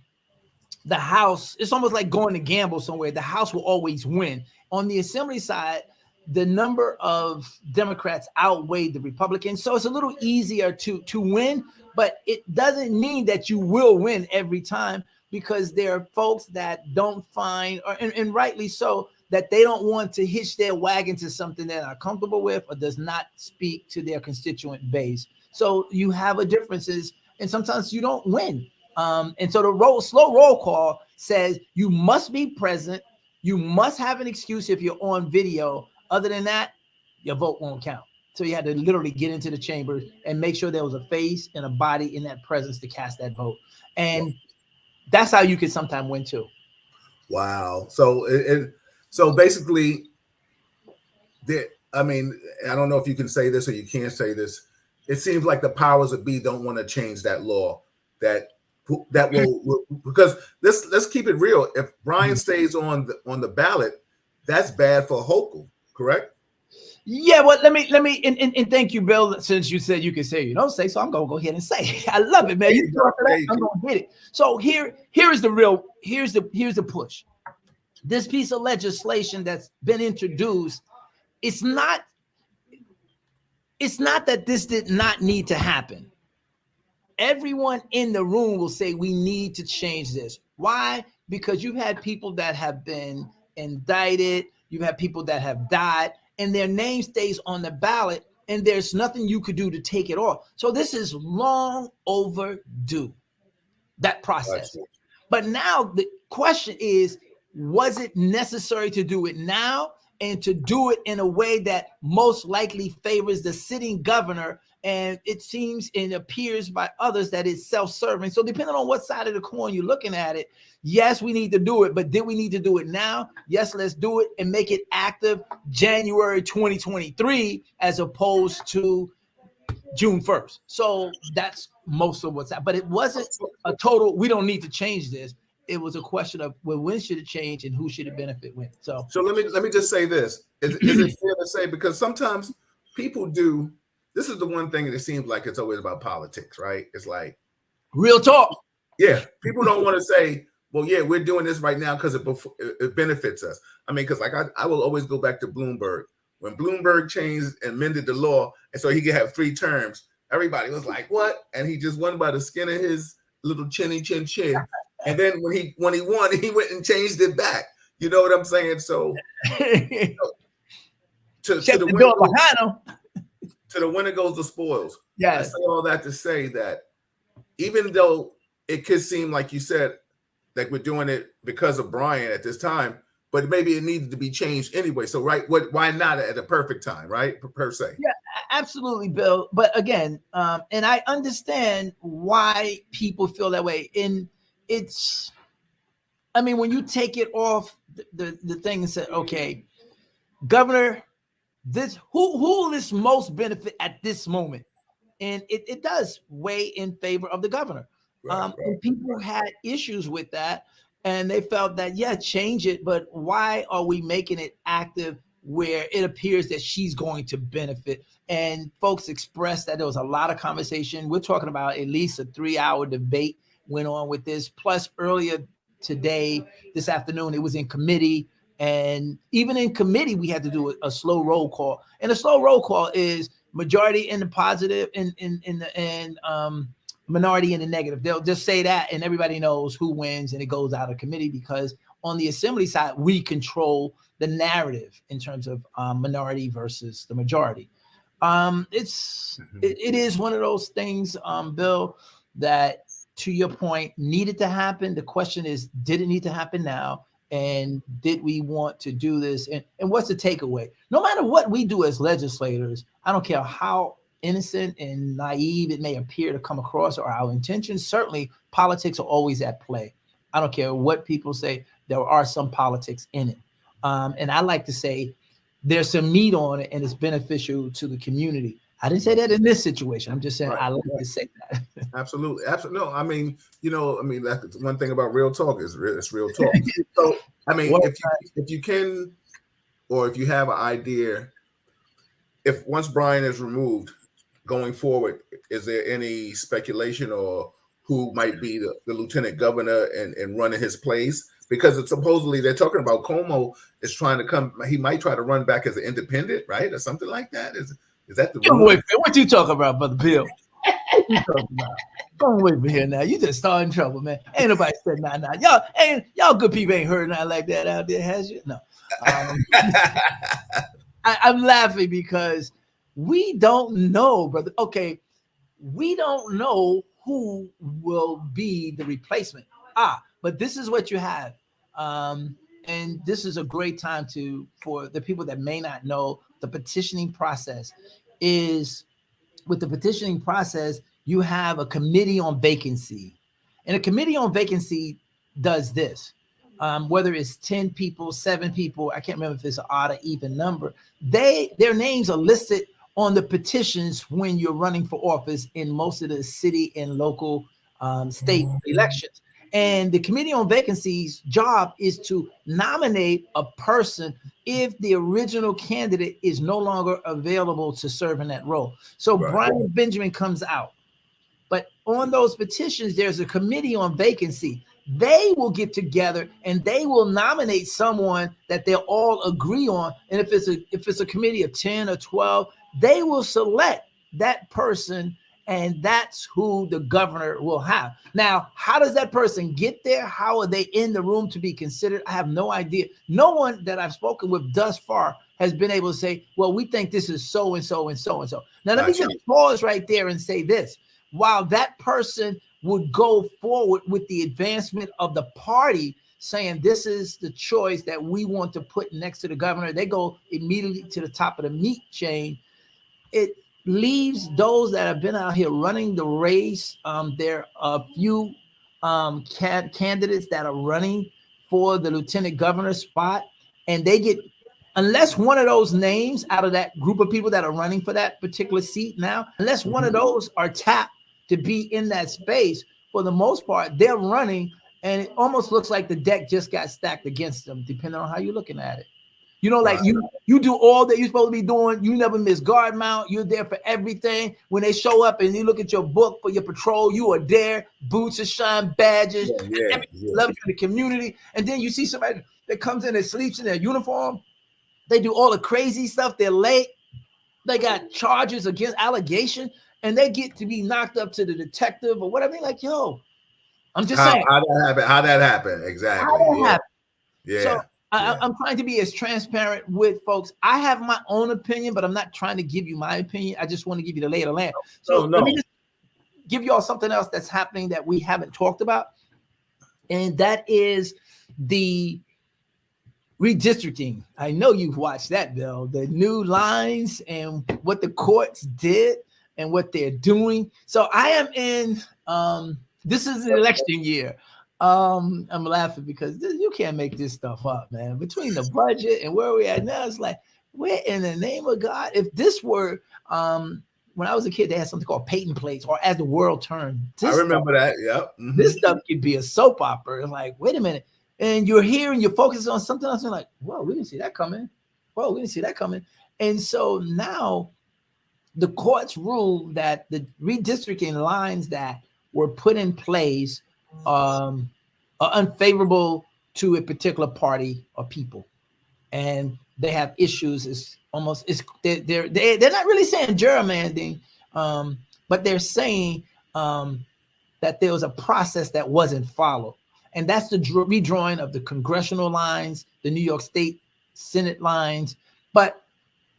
House, it's almost like going to gamble somewhere. The House will always win. On the Assembly side, the number of Democrats outweigh the Republicans. So it's a little easier to win, but it doesn't mean that you will win every time, because there are folks that don't find, and rightly so, that they don't want to hitch their wagon to something they're not comfortable with or does not speak to their constituent base. So you have a differences, and sometimes you don't win. And so the slow roll call says you must be present. You must have an excuse if you're on video. Other than that, your vote won't count. So you had to literally get into the chamber and make sure there was a face and a body in that presence to cast that vote. And that's how you can sometimes win too. Wow. So basically, I mean, I don't know if you can say this or you can't say this. It seems like the powers that be don't want to change that law. That will, because let's keep it real. If Brian stays on the ballot, that's bad for Hochul, correct? Yeah, well, let me, and thank you, Bill. Since you said you can say you don't say, so I'm gonna go ahead and say. I love it, man. I'm gonna hit it. So here's the push. This piece of legislation that's been introduced, it's not that this did not need to happen. Everyone in the room will say we need to change this. Why? Because you've had people that have been indicted. You've had people that have died and their name stays on the ballot and there's nothing you could do to take it off. So this is long overdue, that process. Gotcha. But now the question is, was it necessary to do it now and to do it in a way that most likely favors the sitting governor? And it seems and appears by others that it's self-serving. So depending on what side of the coin you're looking at it, yes, we need to do it, but did we need to do it now? Yes, let's do it and make it active January 2023 as opposed to June 1st. So that's most of what's happening. But it wasn't a total, we don't need to change this. It was a question of, well, when should it change and who should it benefit when? So let me just say this. Is it fair to say, because sometimes people do, this is the one thing that it seems like it's always about politics, right? It's like real talk. Yeah, people don't want to say, well, yeah, we're doing this right now because it benefits us. I mean, because like I will always go back to Bloomberg. When Bloomberg changed and amended the law, and so he could have 3 terms, everybody was like, what? And he just won by the skin of his little chin. And then when he won, he went and changed it back. You know what I'm saying? So to the winner goes the spoils. Yes. I say all that to say that even though it could seem like you said, like we're doing it because of Brian at this time, but maybe it needed to be changed anyway. So, right, why not at a perfect time, right, per se? Yeah, absolutely, Bill. But again, and I understand why people feel that way. And it's, I mean, when you take it off the thing and say, okay, Governor, this who will this most benefit at this moment? And it does weigh in favor of the governor. Right. And people had issues with that, and they felt that, yeah, change it, but why are we making it active where it appears that she's going to benefit? And folks expressed that there was a lot of conversation. We're talking about at least a 3-hour debate went on with this. Plus earlier today, this afternoon, it was in committee. And even in committee, we had to do a slow roll call. And a slow roll call is majority in the positive and minority in the negative. They'll just say that and everybody knows who wins and it goes out of committee, because on the assembly side, we control the narrative in terms of minority versus the majority. It is one of those things, Bill, that to your point needed to happen. The question is, did it need to happen now? And did we want to do this? And what's the takeaway? No matter what we do as legislators, I don't care how innocent and naive it may appear to come across or our intentions, certainly politics are always at play. I don't care what people say, there are some politics in it. And I like to say there's some meat on it and it's beneficial to the community. I didn't say that in this situation. I'm just saying I like to say that. Absolutely. No, I mean, that's one thing about Real Talk is it's Real Talk. So, I mean, if you can, or if you have an idea, if once Brian is removed, going forward, is there any speculation or who might be the lieutenant governor and running his place? Because it's supposedly they're talking about Como is trying to come. He might try to run back as an independent, right, or something like that. Is that the what you talking about, Brother Bill? What you talking about? Don't wait for here now. You just starting trouble, man. Ain't nobody said nah. Y'all good people ain't heard nothing like that out there, has you? No. I'm laughing because we don't know, brother. Okay, we don't know who will be the replacement. But this is what you have. And this is a great time for the people that may not know, the petitioning process is, with the petitioning process, you have a committee on vacancy. And a committee on vacancy does this. Whether it's 10 people, 7 people, I can't remember if it's an odd or even number, their names are listed on the petitions when you're running for office in most of the city and local state elections. And the Committee on Vacancies' job is to nominate a person if the original candidate is no longer available to serve in that role. So Brian Benjamin comes out. But on those petitions, there's a Committee on Vacancy. They will get together and they will nominate someone that they'll all agree on. And if it's a committee of 10 or 12, they will select that person and that's who the governor will have. Now, how does that person get there? How are they in the room to be considered? I have no idea. No one that I've spoken with thus far has been able to say, well, we think this is so and so and so and so. Now, let me just pause right there and say this. While that person would go forward with the advancement of the party, saying this is the choice that we want to put next to the governor, they go immediately to the top of the meat chain. It leaves those that have been out here running the race. There are a few candidates that are running for the lieutenant governor spot, and they get, unless one of those names out of that group of people that are running for that particular seat now, unless one of those are tapped to be in that space, for the most part, they're running, and it almost looks like the deck just got stacked against them, depending on how you're looking at it. You know, like you do all that you're supposed to be doing. You never miss guard mount. You're there for everything. When they show up and you look at your book for your patrol, you are there. Boots are shine, badges, love in the community. And then you see somebody that comes in and sleeps in their uniform. They do all the crazy stuff. They're late. They got charges against allegation, and they get to be knocked up to the detective or whatever. Like, yo, I'm just saying. How that happened? Exactly. How that happened? Yeah. So, I'm trying to be as transparent with folks. I have my own opinion, but I'm not trying to give you my opinion. I just want to give you the lay of the land. So let me just give you all something else that's happening that we haven't talked about. And that is the redistricting. I know you've watched that, Bill. The new lines and what the courts did and what they're doing. So I am in, this is an election year. I'm laughing because you can't make this stuff up, man. Between the budget and where we're at now, it's like, where in the name of God? If this were, when I was a kid, they had something called Peyton plates, or As the World Turned. I remember that. Yep. Mm-hmm. This stuff could be a soap opera. It's like, wait a minute. And you're here and you're focused on something else. You're like, whoa, we didn't see that coming. Whoa, we didn't see that coming. And so now the courts rule that the redistricting lines that were put in place are unfavorable to a particular party or people, and they have issues. They're not really saying gerrymandering, but they're saying that there was a process that wasn't followed, and that's the redrawing of the congressional lines, the New York State Senate lines, but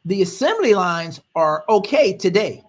the assembly lines are okay today,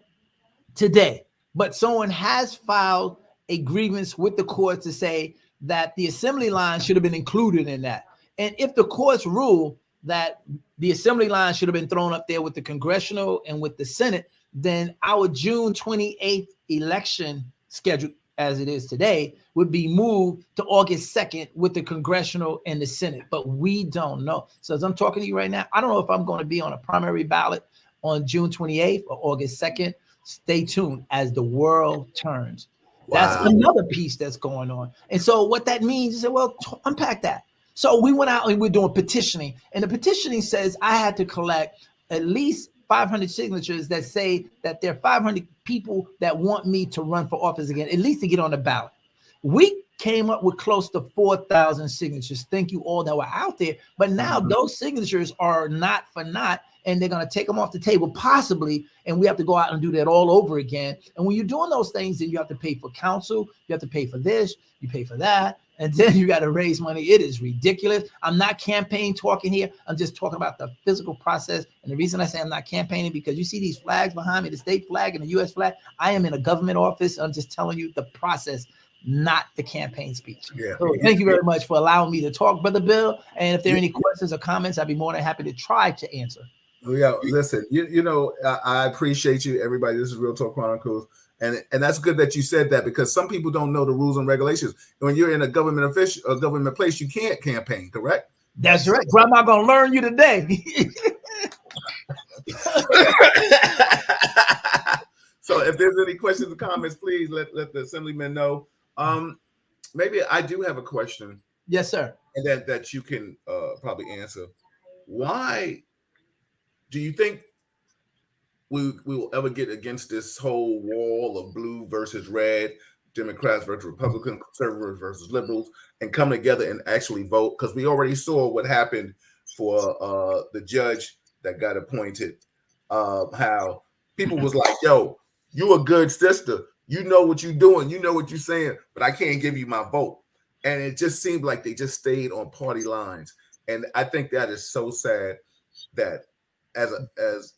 but someone has filed a grievance with the court to say that the assembly line should have been included in that. And if the courts rule that the assembly line should have been thrown up there with the congressional and with the Senate, then our June 28th election schedule, as it is today, would be moved to August 2nd with the congressional and the Senate. But we don't know. So as I'm talking to you right now, I don't know if I'm going to be on a primary ballot on June 28th or August 2nd. Stay tuned as the world turns. Wow. That's another piece that's going on. And so what that means is, well, unpack that. So we went out and we're doing petitioning. And the petitioning says I had to collect at least 500 signatures that say that there are 500 people that want me to run for office again, at least to get on the ballot. We came up with close to 4,000 signatures. Thank you all that were out there. But now those signatures are not for naught, and they're going to take them off the table possibly, and we have to go out and do that all over again. And when you're doing those things, then you have to pay for counsel, you have to pay for this, you pay for that, and then you got to raise money. It is ridiculous. I'm not campaign talking here. I'm just talking about the physical process. And the reason I say I'm not campaigning, because you see these flags behind me, the state flag and the U.S. flag. I am in a government office. I'm just telling you the process, not the campaign speech. Yeah. So thank you very much for allowing me to talk, Brother Bill. And if there are any questions or comments, I'd be more than happy to try to answer. Yeah, listen, you know, I appreciate you, everybody. This is Real Talk Chronicles. And that's good that you said that, because some people don't know the rules and regulations. When you're in a government place, you can't campaign, correct? That's right. Grandma gonna learn you today. So if there's any questions or comments, please let the Assemblyman know. Maybe I do have a question. Yes, sir. And that you can probably answer. Why do you think we will ever get against this whole wall of blue versus red, Democrats versus Republicans, conservatives versus liberals, and come together and actually vote? Because we already saw what happened for the judge that got appointed, how people was like, yo, You a good sister. You know what you're doing. You know what you're saying, but I can't give you my vote. And it just seemed like they just stayed on party lines. And I think that is so sad that as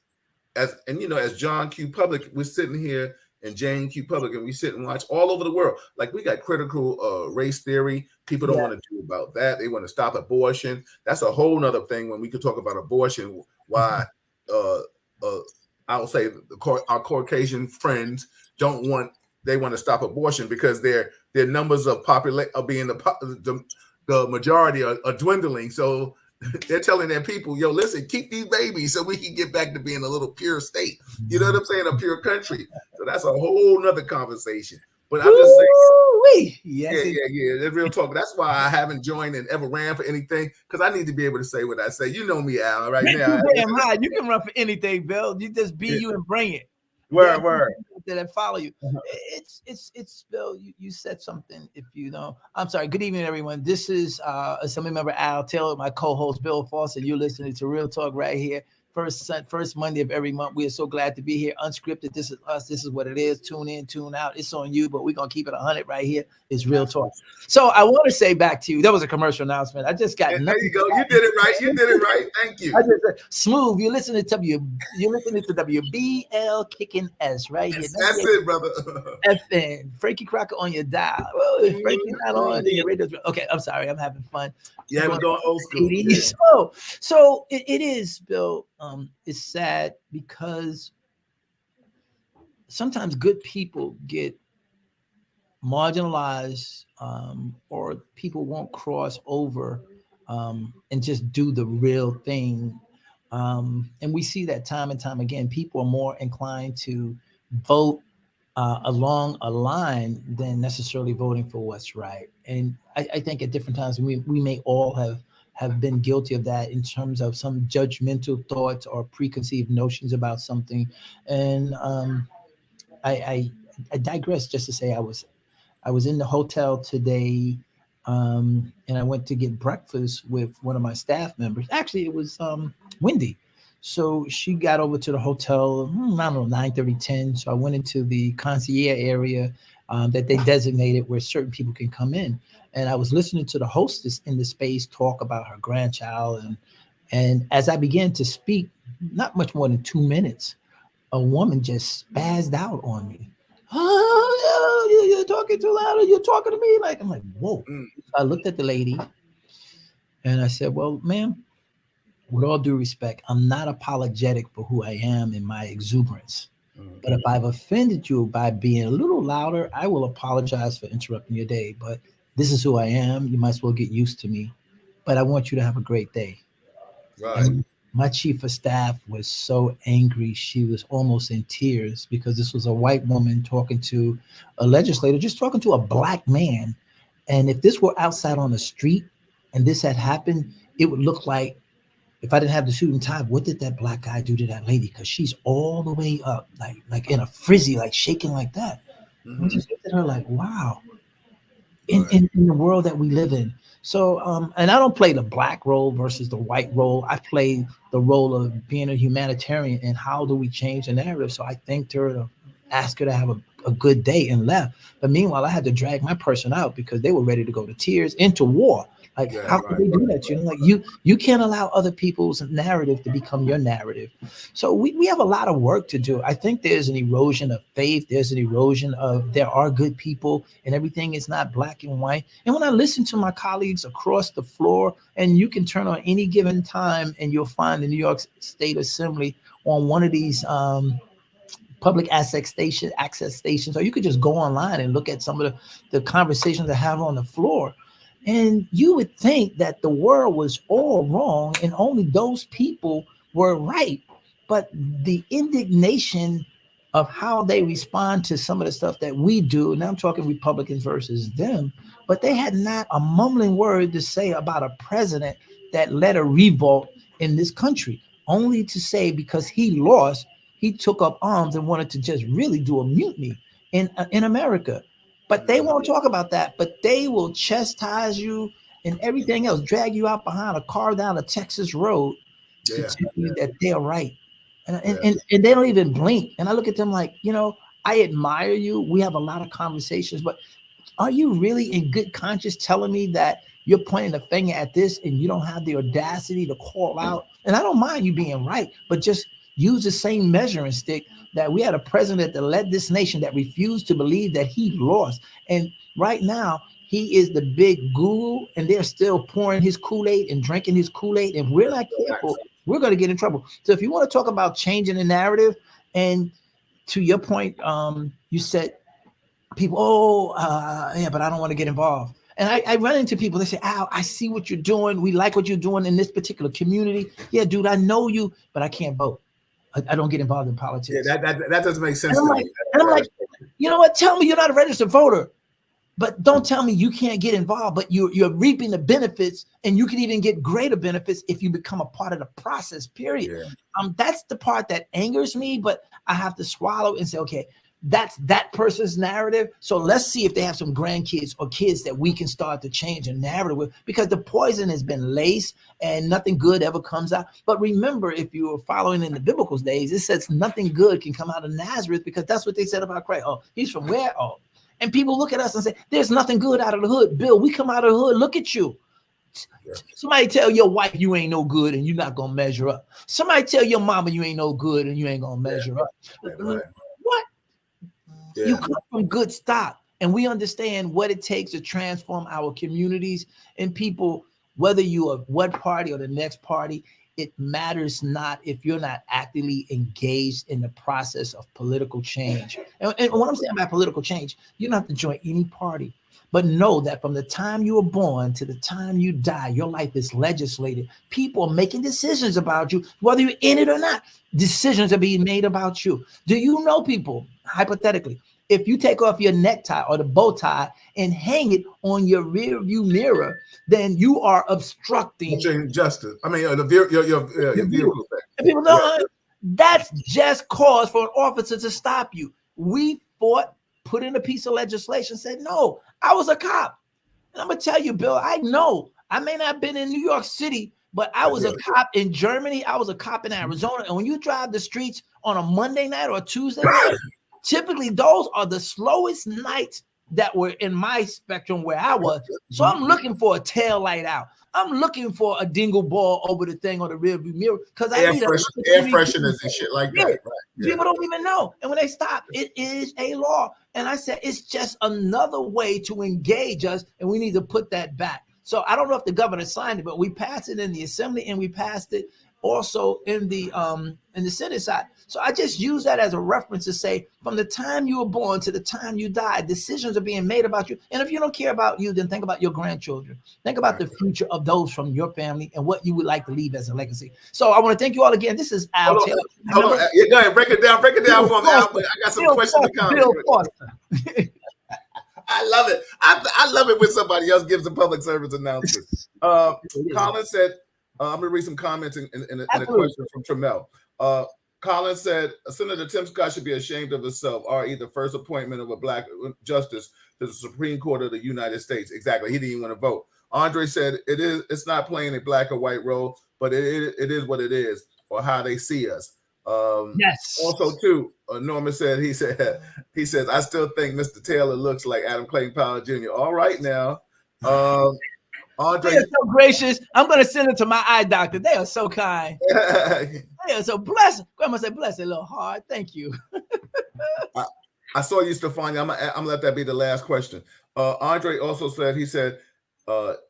John Q. Public, we're sitting here and Jane Q. Public, and we sit and watch all over the world. Like, we got critical race theory. People don't want to do about that. They want to stop abortion. That's a whole nother thing when we could talk about abortion. Why I will say our Caucasian friends they want to stop abortion because their numbers of being the majority are dwindling. So they're telling their people, yo, listen, keep these babies so we can get back to being a little pure state. You know what I'm saying? A pure country. So that's a whole nother conversation. But I'm just saying, yeah, it's real talk. That's why I haven't joined and ever ran for anything, because I need to be able to say what I say. You know me, Al, right now. Damn right. You can run for anything, Bill. You just be you and bring it. Word. That follow you. It's Bill. You said something. If you know, I'm sorry. Good evening, everyone. This is Assemblymember Al Taylor, my co-host Bill Foster. You're listening to Real Talk right here. First Monday of every month. We are so glad to be here. Unscripted. This is us. This is what it is. Tune in, tune out. It's on you, but we're gonna keep it 100 right here. It's Real Talk. So I want to say back to you. That was a commercial announcement. I just got. There you go. You did it right. You did it right. Thank you. I just said, smooth. You're listening to WBL kicking S right here. That's it, brother. FN Frankie Crocker on your dial. Well, if Frankie's not on, then your radio's okay. I'm sorry. I'm having fun. Yeah, we're going old school. Yeah. So it is, Bill. It's sad because sometimes good people get marginalized, or people won't cross over and just do the real thing. And we see that time and time again. People are more inclined to vote along a line than necessarily voting for what's right. And I think at different times we may all have been guilty of that in terms of some judgmental thoughts or preconceived notions about something. And I digress just to say I was in the hotel today, and I went to get breakfast with one of my staff members. Actually, it was Wendy. So she got over to the hotel, I don't know, 9:30, 10. So I went into the concierge area that they designated where certain people can come in. And I was listening to the hostess in the space talk about her grandchild. And as I began to speak, not much more than 2 minutes, a woman just spazzed out on me. Oh, you're talking too loud, or you're talking to me. I'm like, whoa. I looked at the lady and I said, well, ma'am, with all due respect, I'm not apologetic for who I am in my exuberance. But if I've offended you by being a little louder, I will apologize for interrupting your day. But this is who I am. You might as well get used to me. But I want you to have a great day. Right. And my chief of staff was so angry. She was almost in tears because this was a white woman talking to a legislator, just talking to a black man. And if this were outside on the street and this had happened, it would look like, if I didn't have the suit and tie, what did that black guy do to that lady? Because she's all the way up, like in a frizzy, like shaking like that. I just looked at her like, wow. In the world that we live in. So, and I don't play the black role versus the white role. I play the role of being a humanitarian and how do we change the narrative. So I thanked her to ask her to have a good day and left. But meanwhile, I had to drag my person out because they were ready to go to tears, into war. Like, how could they do that? You know, like you can't allow other people's narrative to become your narrative. So we have a lot of work to do. I think there's an erosion of faith. There's an erosion of there are good people and everything is not black and white. And when I listen to my colleagues across the floor, and you can turn on any given time and you'll find the New York State Assembly on one of these public access stations, or you could just go online and look at some of the conversations I have on the floor. And you would think that the world was all wrong and only those people were right. But the indignation of how they respond to some of the stuff that we do, and I'm talking Republicans versus them, but they had not a mumbling word to say about a president that led a revolt in this country, only to say because he lost, he took up arms and wanted to just really do a mutiny in America. But they won't talk about that, but they will chastise you and everything else, drag you out behind a car down a Texas road to tell you that they're right. And they don't even blink. And I look at them like, you know, I admire you. We have a lot of conversations, but are you really in good conscience telling me that you're pointing a finger at this and you don't have the audacity to call out? And I don't mind you being right, but just use the same measuring stick that we had a president that led this nation that refused to believe that he lost. And right now, he is the big guru, and they're still pouring his Kool-Aid and drinking his Kool-Aid. And we're not careful, we're going to get in trouble. So if you want to talk about changing the narrative, and to your point, you said people, yeah, but I don't want to get involved. And I run into people, they say, Al, I see what you're doing. We like what you're doing in this particular community. Yeah, dude, I know you, but I can't vote. I don't get involved in politics. Yeah, that doesn't make sense to me. And I'm like, you know what? Tell me you're not a registered voter. But don't tell me you can't get involved, but you're reaping the benefits, and you can even get greater benefits if you become a part of the process, period. Yeah. That's the part that angers me, but I have to swallow and say, okay, that's that person's narrative. So let's see if they have some grandkids or kids that we can start to change a narrative with, because the poison has been laced and nothing good ever comes out. But remember, if you were following in the biblical days, it says nothing good can come out of Nazareth, because that's what they said about Christ. Oh, he's from where? Oh. And people look at us and say, there's nothing good out of the hood. Bill, we come out of the hood. Look at you. Yeah. Somebody tell your wife you ain't no good and you're not going to measure up. Somebody tell your mama you ain't no good and you ain't going to measure up. Right. What? Yeah. You come from good stock. And we understand what it takes to transform our communities and people, whether you are what party or the next party. It matters not if you're not actively engaged in the process of political change. And what I'm saying about political change, you don't have to join any party, but know that from the time you were born to the time you die, your life is legislated. People are making decisions about you, whether you're in it or not. Decisions are being made about you. Do you know, people, hypothetically, if you take off your necktie or the bow tie and hang it on your rear view mirror, then you are obstructing justice. I mean, your vehicle. And people know that's just cause for an officer to stop you. We fought, put in a piece of legislation, said, no, I was a cop. And I'm going to tell you, Bill, I know I may not have been in New York City, but I was a cop in Germany. I was a cop in Arizona. And when you drive the streets on a Monday night or a Tuesday night, typically, those are the slowest nights that were in my spectrum where I was. So I'm looking for a tail light out. I'm looking for a dingle ball over the thing on the rearview mirror, because I need air fresheners and shit like that. Right. Yeah. People don't even know. And when they stop, it is a law. And I said, it's just another way to engage us, and we need to put that back. So I don't know if the governor signed it, but we passed it in the assembly, and we passed it also in the Senate side. So I just use that as a reference to say, from the time you were born to the time you die, decisions are being made about you. And if you don't care about you, then think about your grandchildren. Think about the future of those from your family and what you would like to leave as a legacy. So I want to thank you all again. This is Al Taylor. Hold on. Yeah, go ahead. Break it down for me. I got some questions to comment. I love it. I love it when somebody else gives a public service announcement. Colin said, I'm going to read some comments in a question from Tramel. Colin said, Senator Tim Scott should be ashamed of himself, or either first appointment of a black justice to the Supreme Court of the United States. Exactly. He didn't even want to vote. Andre said, it's not playing a black or white role, but it is what it is, or how they see us. Yes. Also, too, Norman said, he says, I still think Mr. Taylor looks like Adam Clayton Powell Jr. All right now. Andre, they are so gracious. I'm going to send it to my eye doctor. They are so kind. They are so blessed. Grandma said, bless it, little heart. Thank you. I saw you, Stefania. I'm gonna let that be the last question. Andre also said,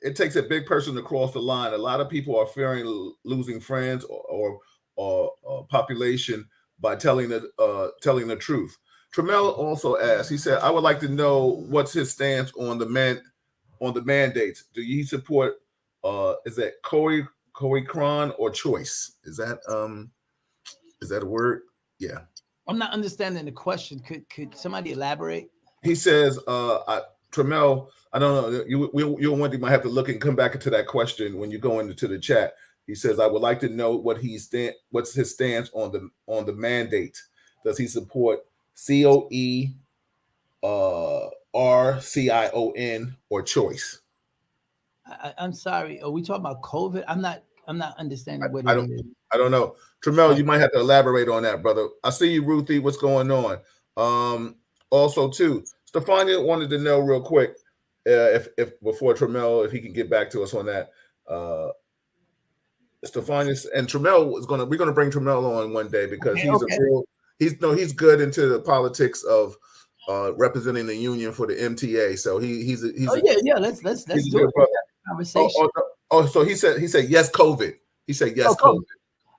it takes a big person to cross the line. A lot of people are fearing losing friends or population by telling the truth. Tramel also asked, he said, I would like to know what's his stance on the mandates. Do you support is that Coicron or choice? Is that a word? Yeah. I'm not understanding the question. Could somebody elaborate? He says, Tramel, I don't know. You'll one day might have to look and come back into that question when you go into the chat. He says, I would like to know what's his stance on the mandate. Does he support COE, RCION, or choice? I'm sorry. Are we talking about COVID? I'm not understanding what it is. I don't know. Tramel, you might have to elaborate on that, brother. I see you, Ruthie. What's going on? Also, too, Stefania wanted to know real quick if before Tramel, if he can get back to us on that. Stefania and Tramel we're gonna bring Tramel on one day because he's good into the politics of representing the union for the MTA. So he's let's do it. Conversation. So he said yes, COVID. He said yes, COVID.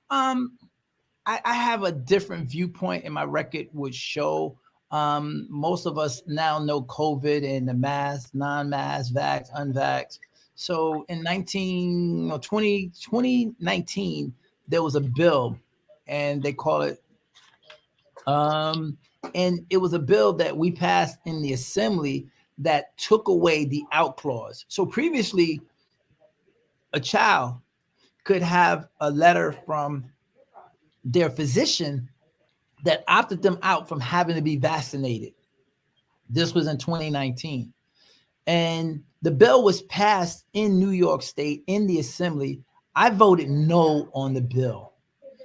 I have a different viewpoint, and my record would show. Most of us now know COVID and the mask, non-mask, vax, unvax. So in 2019, there was a bill, and they call it, and it was a bill that we passed in the assembly that took away the out clause. So previously, a child could have a letter from their physician that opted them out from having to be vaccinated. This was in 2019. And the bill was passed in New York State in the assembly. I voted no on the bill.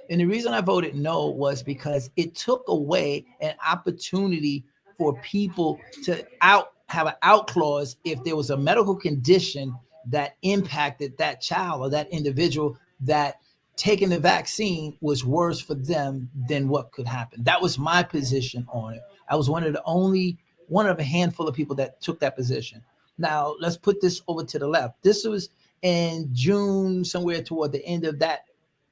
And the reason I voted no was because it took away an opportunity for people to have an out clause if there was a medical condition that impacted that child or that individual, that taking the vaccine was worse for them than what could happen. That was my position on it. I was one of a handful of people that took that position. Now let's put this over to the left. This was in June, somewhere toward the end of that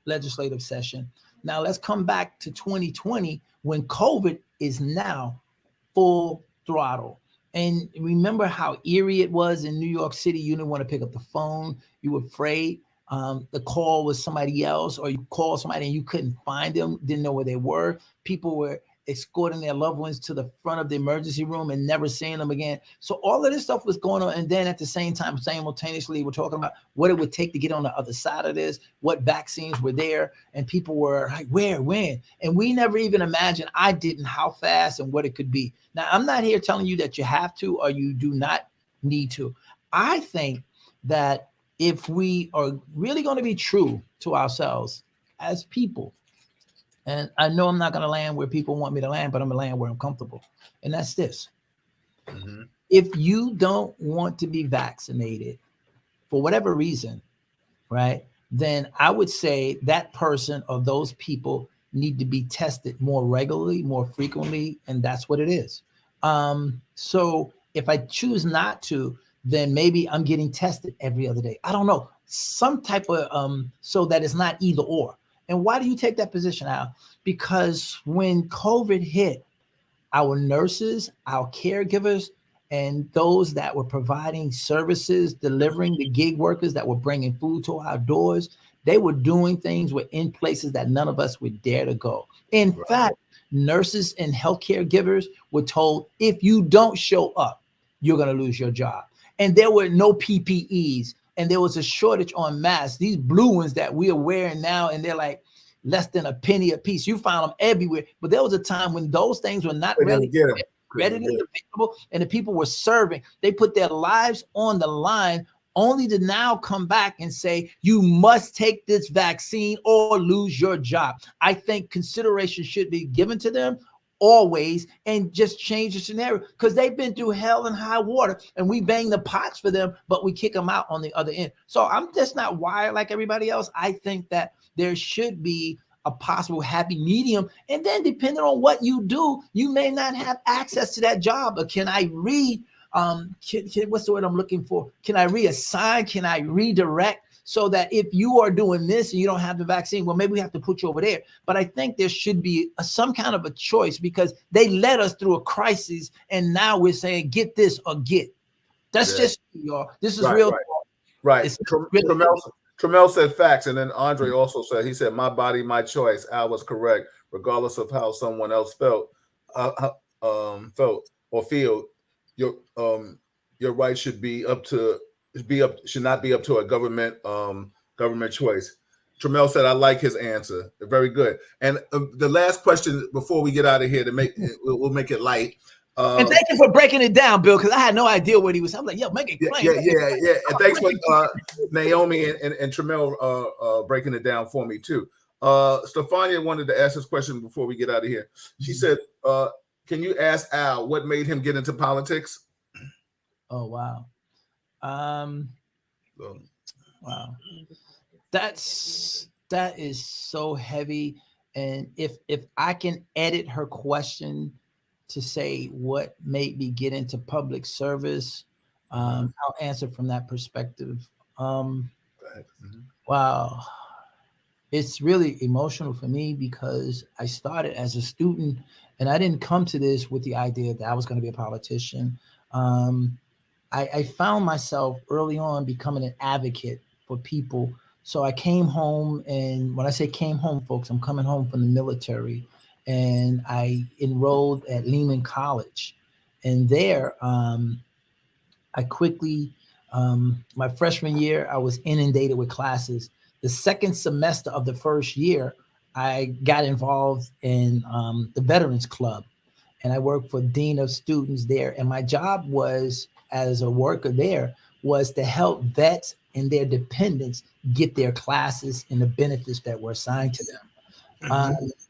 legislative session. Now let's come back to 2020 when COVID is now full throttle. And remember how eerie it was in New York City. You didn't want to pick up the phone. You were afraid. The call was somebody else, or you called somebody and you couldn't find them, didn't know where they were. People were escorting their loved ones to the front of the emergency room and never seeing them again. So all of this stuff was going on. And then at the same time, simultaneously, we're talking about what it would take to get on the other side of this, what vaccines were there. And people were like, where, when? And we never even imagined, I didn't, how fast and what it could be. Now, I'm not here telling you that you have to or you do not need to. I think that if we are really going to be true to ourselves as people, and I know I'm not going to land where people want me to land, but I'm going to land where I'm comfortable. And that's this. Mm-hmm. If you don't want to be vaccinated for whatever reason, right, then I would say that person or those people need to be tested more regularly, more frequently, and that's what it is. So if I choose not to, then maybe I'm getting tested every other day. I don't know, some type of, so that it's not either or. And why do you take that position, Al? Because when COVID hit, our nurses, our caregivers, and those that were providing services, delivering the gig workers that were bringing food to our doors, they were doing things in places that none of us would dare to go. In fact, nurses and healthcare givers were told, if you don't show up, you're going to lose your job. And there were no PPEs. And there was a shortage on masks. These blue ones that we are wearing now, and they're like less than a penny a piece. You found them everywhere. But there was a time when those things were not readily available, and the people were serving. They put their lives on the line only to now come back and say, you must take this vaccine or lose your job. I think consideration should be given to them always, and just change the scenario, because they've been through hell and high water, and we bang the pots for them, but we kick them out on the other end. So I'm just not wired like everybody else. I think that there should be a possible happy medium, and then depending on what you do, you may not have access to that job. But can I what's the word I'm looking for? Can I reassign? Can I redirect? So that if you are doing this and you don't have the vaccine, well, maybe we have to put you over there. But I think there should be some kind of a choice, because they led us through a crisis, and now we're saying, get this or get. That's just, y'all. This is real. Right. Tramel said facts. And then Andre also said, he said, my body, my choice. Al was correct. Regardless of how someone else felt or feel, your right should not be up to a government choice. Tramel said, I like his answer. Very good. And the last question before we get out of here, we'll make it light. And thank you for breaking it down, Bill, because I had no idea what he was. I'm like, yo, make it plain. Yeah. And thanks for Naomi and Tramel breaking it down for me too. Stefania wanted to ask this question before we get out of here. She said, Can you ask Al what made him get into politics? Oh, wow. Wow. That is so heavy. And if I can edit her question to say what made me get into public service, I'll answer from that perspective. Wow. It's really emotional for me because I started as a student and I didn't come to this with the idea that I was going to be a politician. I found myself early on becoming an advocate for people. So I came home, and when I say came home, folks, I'm coming home from the military, and I enrolled at Lehman College. And there, I quickly, my freshman year, I was inundated with classes. The second semester of the first year, I got involved in the Veterans Club, and I worked for Dean of Students there. And my job was, as a worker there, was to help vets and their dependents get their classes and the benefits that were assigned to them.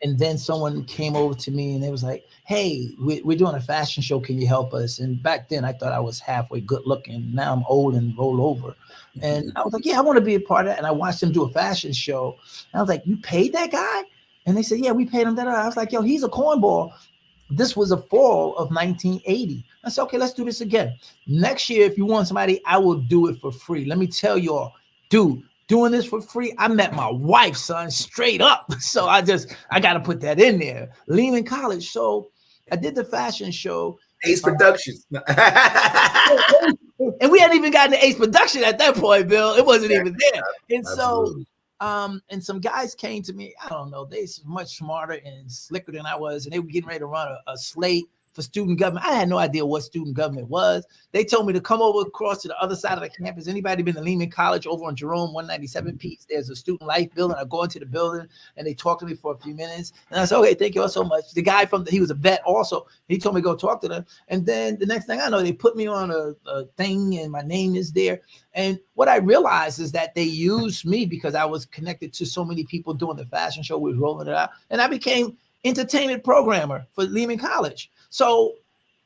And then someone came over to me and they was like, hey, we're doing a fashion show. Can you help us? And back then I thought I was halfway good looking. Now I'm old and roll over. And I was like, yeah, I want to be a part of that. And I watched them do a fashion show. And I was like, you paid that guy? And they said, yeah, we paid him that. I was like, yo, he's a cornball. This was a fall of 1980. I said, okay, let's do this again. Next year, if you want somebody, I will do it for free. Let me tell y'all, dude, doing this for free, I met my wife, son, straight up. So I got to put that in there. Lehman College. So I did the fashion show. Ace Productions. And we hadn't even gotten to Ace Production at that point, Bill. It wasn't even there. And Absolutely. and some guys came to me, I don't know, they much smarter and slicker than I was, and they were getting ready to run a slate for student government. I had no idea what student government was. They told me to come over across to the other side of the campus. Anybody been to Lehman College over on Jerome 197 Peace? There's a student life building. I go into the building and they talked to me for a few minutes. And I said, okay, thank you all so much. The guy he was a vet also. He told me to go talk to them. And then the next thing I know, they put me on a thing and my name is there. And what I realized is that they used me because I was connected to so many people doing the fashion show. We were rolling it out. And I became entertainment programmer for Lehman College. So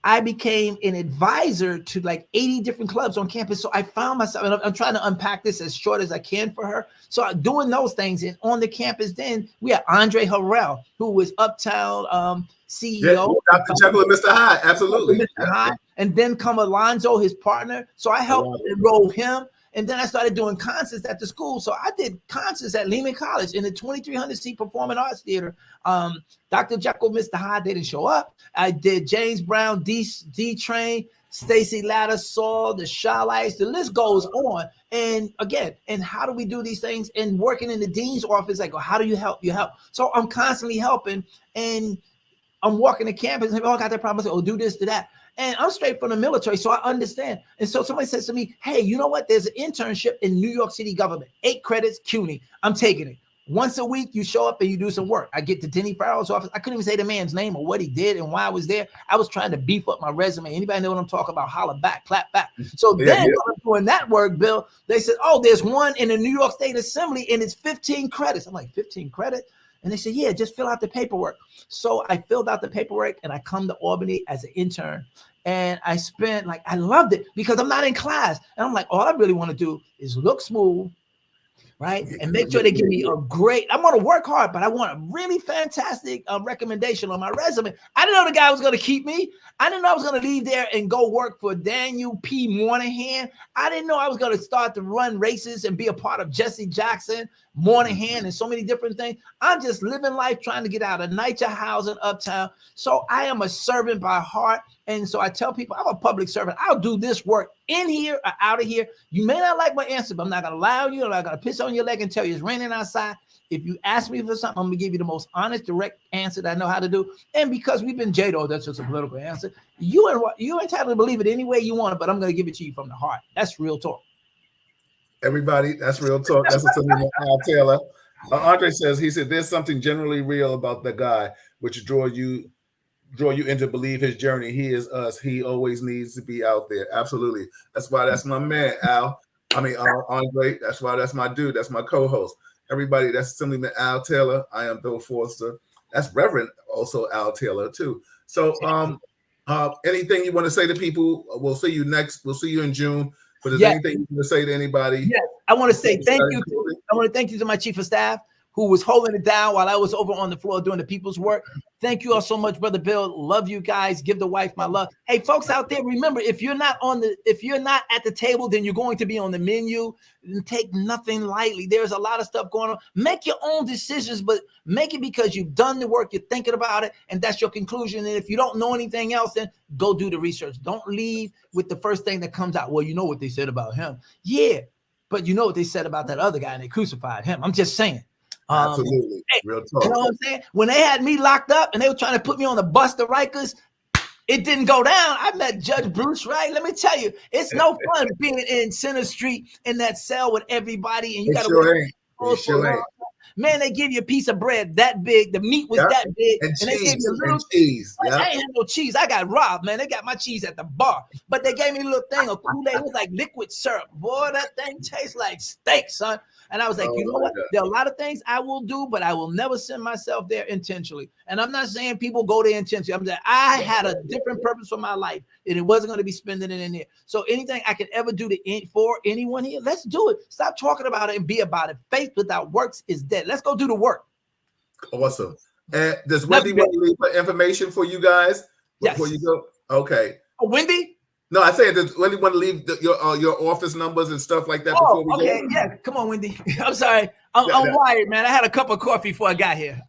I became an advisor to like 80 different clubs on campus. So I found myself, and I'm trying to unpack this as short as I can for her. So doing those things, and on the campus, then we had Andre Harrell, who was Uptown CEO. Yeah, Dr. Jekyll and Mr. Hyde, absolutely. Mr. Hyde. And then come Alonzo, his partner. So I helped enroll him. And then I started doing concerts at the school. So I did concerts at Lehman College in the 2,300 seat Performing Arts Theater. Dr. Jekyll, Mr. Hyde, they didn't show up. I did James Brown, D-Train, Stacey Latta, Saul, the Shy-Lights. The list goes on. And again, and how do we do these things? And working in the dean's office, like, how do you help? You help. So I'm constantly helping. And I'm walking the campus and I got that problem. I say, oh, do this, do that. And I'm straight from the military, so I understand. And so somebody says to me, hey, you know what? There's an internship in New York City government, 8 credits, CUNY. I'm taking it. Once a week, you show up and you do some work. I get to Denny Farrell's office. I couldn't even say the man's name or what he did and why I was there. I was trying to beef up my resume. Anybody know what I'm talking about? Holler back, clap back. So then when I'm doing that work, Bill, they said, oh, there's one in the New York State Assembly and it's 15 credits. I'm like, 15 credits? And they said, yeah, just fill out the paperwork. So I filled out the paperwork and I come to Albany as an intern. And I spent, like, I loved it because I'm not in class. And I'm like, all I really want to do is look smooth, right? And make sure they give me a great, I want to work hard, but I want a really fantastic recommendation on my resume. I didn't know the guy was going to keep me. I didn't know I was going to leave there and go work for Daniel P. Moynihan. I didn't know I was going to start to run races and be a part of Jesse Jackson, Moynihan, and so many different things. I'm just living life trying to get out of NYCHA housing uptown. So I am a servant by heart. And so I tell people I'm a public servant. I'll do this work in here or out of here. You may not like my answer, but I'm not going to lie on you. I'm not going to piss on your leg and tell you it's raining outside. If you ask me for something, I'm going to give you the most honest, direct answer that I know how to do. And because we've been J-Do, that's just a political answer. You're entitled to believe it any way you want it, but I'm going to give it to you from the heart. That's real talk. Everybody, that's real talk. That's Assemblyman Al Taylor. Andre says, he said, there's something generally real about the guy, which draw you into believe his journey. He is us. He always needs to be out there. Absolutely. That's why that's my man, Al. Andre. That's why that's my dude. That's my co-host. Everybody, that's Assemblyman Al Taylor. I am Bill Forster. That's Reverend also Al Taylor too. So, anything you want to say to people? We'll see you next. We'll see you in June. But is Yes. anything you want to say to anybody? Yes, I want to say thank you. I want to thank you to my chief of staff who was holding it down while I was over on the floor doing the people's work. Thank you all so much, Brother Bill. Love you guys. Give the wife my love. Hey, folks out there, remember, if you're not at the table, then you're going to be on the menu. And take nothing lightly. There's a lot of stuff going on. Make your own decisions, but make it because you've done the work, you're thinking about it, and that's your conclusion. And if you don't know anything else, then go do the research. Don't leave with the first thing that comes out. Well, you know what they said about him. Yeah, but you know what they said about that other guy, and they crucified him. I'm just saying. Absolutely. Hey, Real talk. You know what I'm saying? When they had me locked up and they were trying to put me on the bus to Rikers, it didn't go down. I met Judge Bruce Wright. Let me tell you, it's no fun being in Center Street in that cell with everybody, and you got to Man, they give you a piece of bread that big. The meat was that big, and they gave you a little cheese. I ain't had no cheese. I got robbed, man. They got my cheese at the bar, but they gave me a little thing of Kool-Aid. It was like liquid syrup. Boy, that thing tastes like steak, son. And I was like, you know what? There are a lot of things I will do, but I will never send myself there intentionally. And I'm not saying people go there intentionally. I'm saying I had a different purpose for my life, and it wasn't going to be spending it in there. So anything I can ever do for anyone here, let's do it. Stop talking about it and be about it. Faith without works is dead. Let's go do the work. Awesome. And does Wendy want to leave information for you guys before you go? Okay. Oh, Wendy? No, I said, does Wendy want to leave your office numbers and stuff like that before we go? Yeah. Come on, Wendy. I'm sorry. I'm wired, man. I had a cup of coffee before I got here.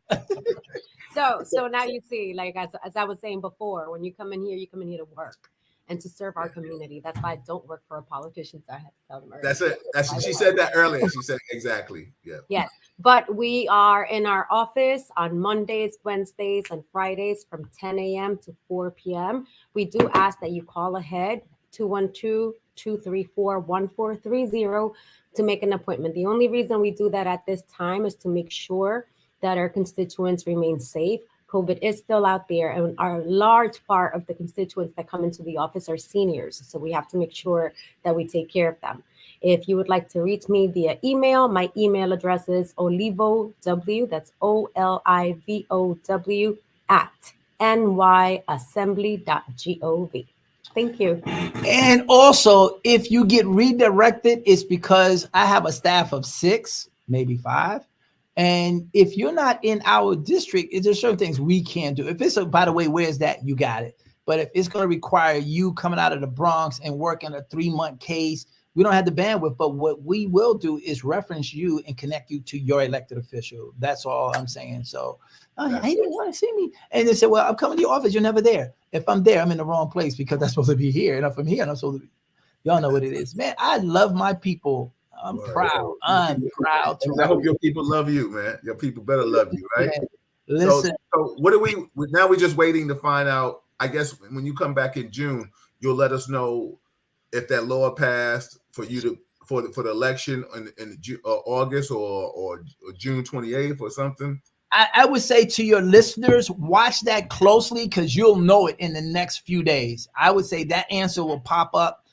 So now you see, like as I was saying before, when you come in here to work and to serve our community. That's why I don't work for a politician. So I had to tell them earlier. That's it. She said that earlier. She said exactly. Yeah. Yes. But we are in our office on Mondays, Wednesdays, and Fridays from 10 a.m. to 4 p.m. We do ask that you call ahead 212-234-1430 to make an appointment. The only reason we do that at this time is to make sure that our constituents remain safe. COVID is still out there, and our large part of the constituents that come into the office are seniors. So we have to make sure that we take care of them. If you would like to reach me via email, my email address is olivow, that's OLIVOW @nyassembly.gov. Thank you. And also, if you get redirected, it's because I have a staff of 6, maybe 5. And if you're not in our district, there's certain things we can do. If it's by the way, where's that? You got it. But if it's going to require you coming out of the Bronx and working a 3-month case, we don't have the bandwidth. But what we will do is reference you and connect you to your elected official. That's all I'm saying. So he didn't want to see me. And they said, well, I'm coming to your office. You're never there. If I'm there, I'm in the wrong place because I'm supposed to be here. And if I'm here, I'm supposed to be. Y'all know what it is. Man, I love my people. I'm proud. I'm proud. I hope your people love you, man. Your people better love you, right? Man, listen. So what are we now? We're just waiting to find out. I guess when you come back in June, you'll let us know if that law passed for you to for the election in August or June 28th or something. I would say to your listeners, watch that closely because you'll know it in the next few days. I would say that answer will pop up.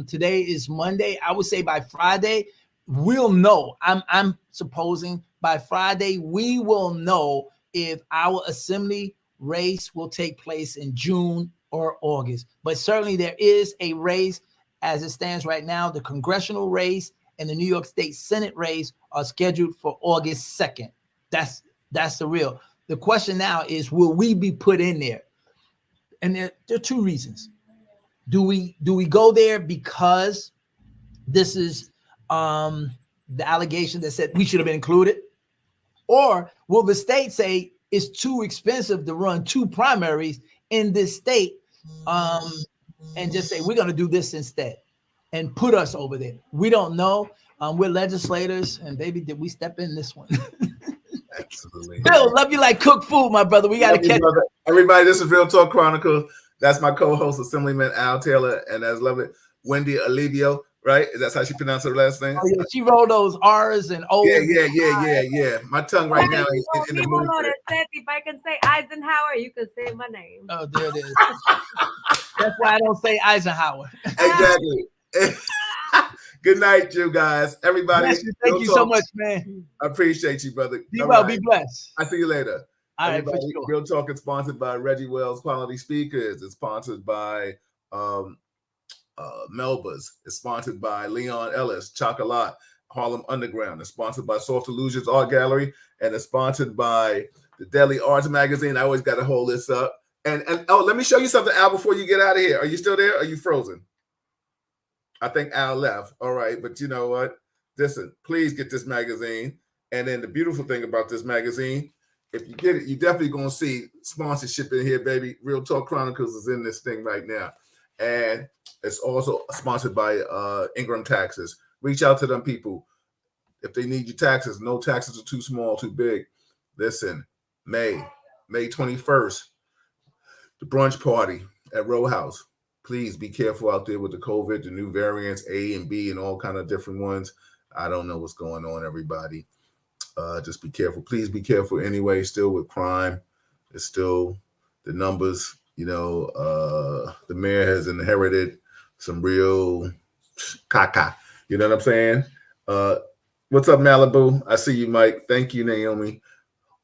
Today is Monday. I would say by Friday, we'll know. I'm supposing by Friday, we will know if our assembly race will take place in June or August. But certainly there is a race as it stands right now. The congressional race and the New York State Senate race are scheduled for August 2nd. That's the real. The question now is, will we be put in there? And there are 2 reasons. Do we go there because this is the allegation that said we should have been included? Or will the state say it's too expensive to run 2 primaries in this state and just say we're going to do this instead and put us over there? We don't know. We're legislators, and baby, did we step in this one? Absolutely. Bill, love you like cooked food, my brother. We got to catch everybody. This is Real Talk Chronicles. That's my co-host, Assemblyman Al Taylor, and as love it, Wendy Olivio, right? That's how she pronounced her last name. Oh, yeah. She rolled those R's and O's. Yeah. My tongue right now is in the mood. If I can say Eisenhower, you can say my name. Oh, there it is. That's why I don't say Eisenhower. Exactly. Good night, you guys. Everybody. Thank you so much, man. I appreciate you, brother. Be well, be blessed. I see you later. All right, for Everybody, sure. Real Talk is sponsored by Reggie Wells Quality Speakers. It's sponsored by Melba's. It's sponsored by Leon Ellis, Chocolat, Harlem Underground. It's sponsored by Soft Illusions Art Gallery, and it's sponsored by the Deli Arts Magazine. I always got to hold this up. And oh, let me show you something, Al, before you get out of here. Are you still there? Are you frozen? I think Al left. All right, but you know what? Listen, please get this magazine. And then the beautiful thing about this magazine, if you get it, you're definitely going to see sponsorship in here, baby. Real Talk Chronicles is in this thing right now. And it's also sponsored by Ingram Taxes. Reach out to them people. If they need your taxes, no taxes are too small, too big. Listen, May 21st, the brunch party at Row House. Please be careful out there with the COVID, the new variants, A and B, and all kind of different ones. I don't know what's going on, everybody. Just be careful. Please be careful anyway. Still with crime, it's still the numbers. You know, the mayor has inherited some real caca. You know what I'm saying? What's up, Malibu? I see you, Mike. Thank you, Naomi.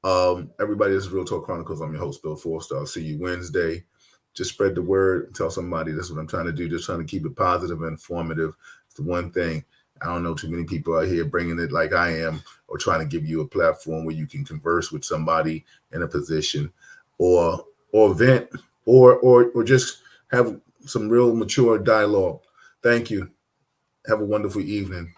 Everybody, this is Real Talk Chronicles. I'm your host, Bill Forster. I'll see you Wednesday. Just spread the word. Tell somebody. That's what I'm trying to do. Just trying to keep it positive and informative. It's the one thing. I don't know too many people out here bringing it like I am, or trying to give you a platform where you can converse with somebody in a position, or vent, or just have some real mature dialogue. Thank you. Have a wonderful evening.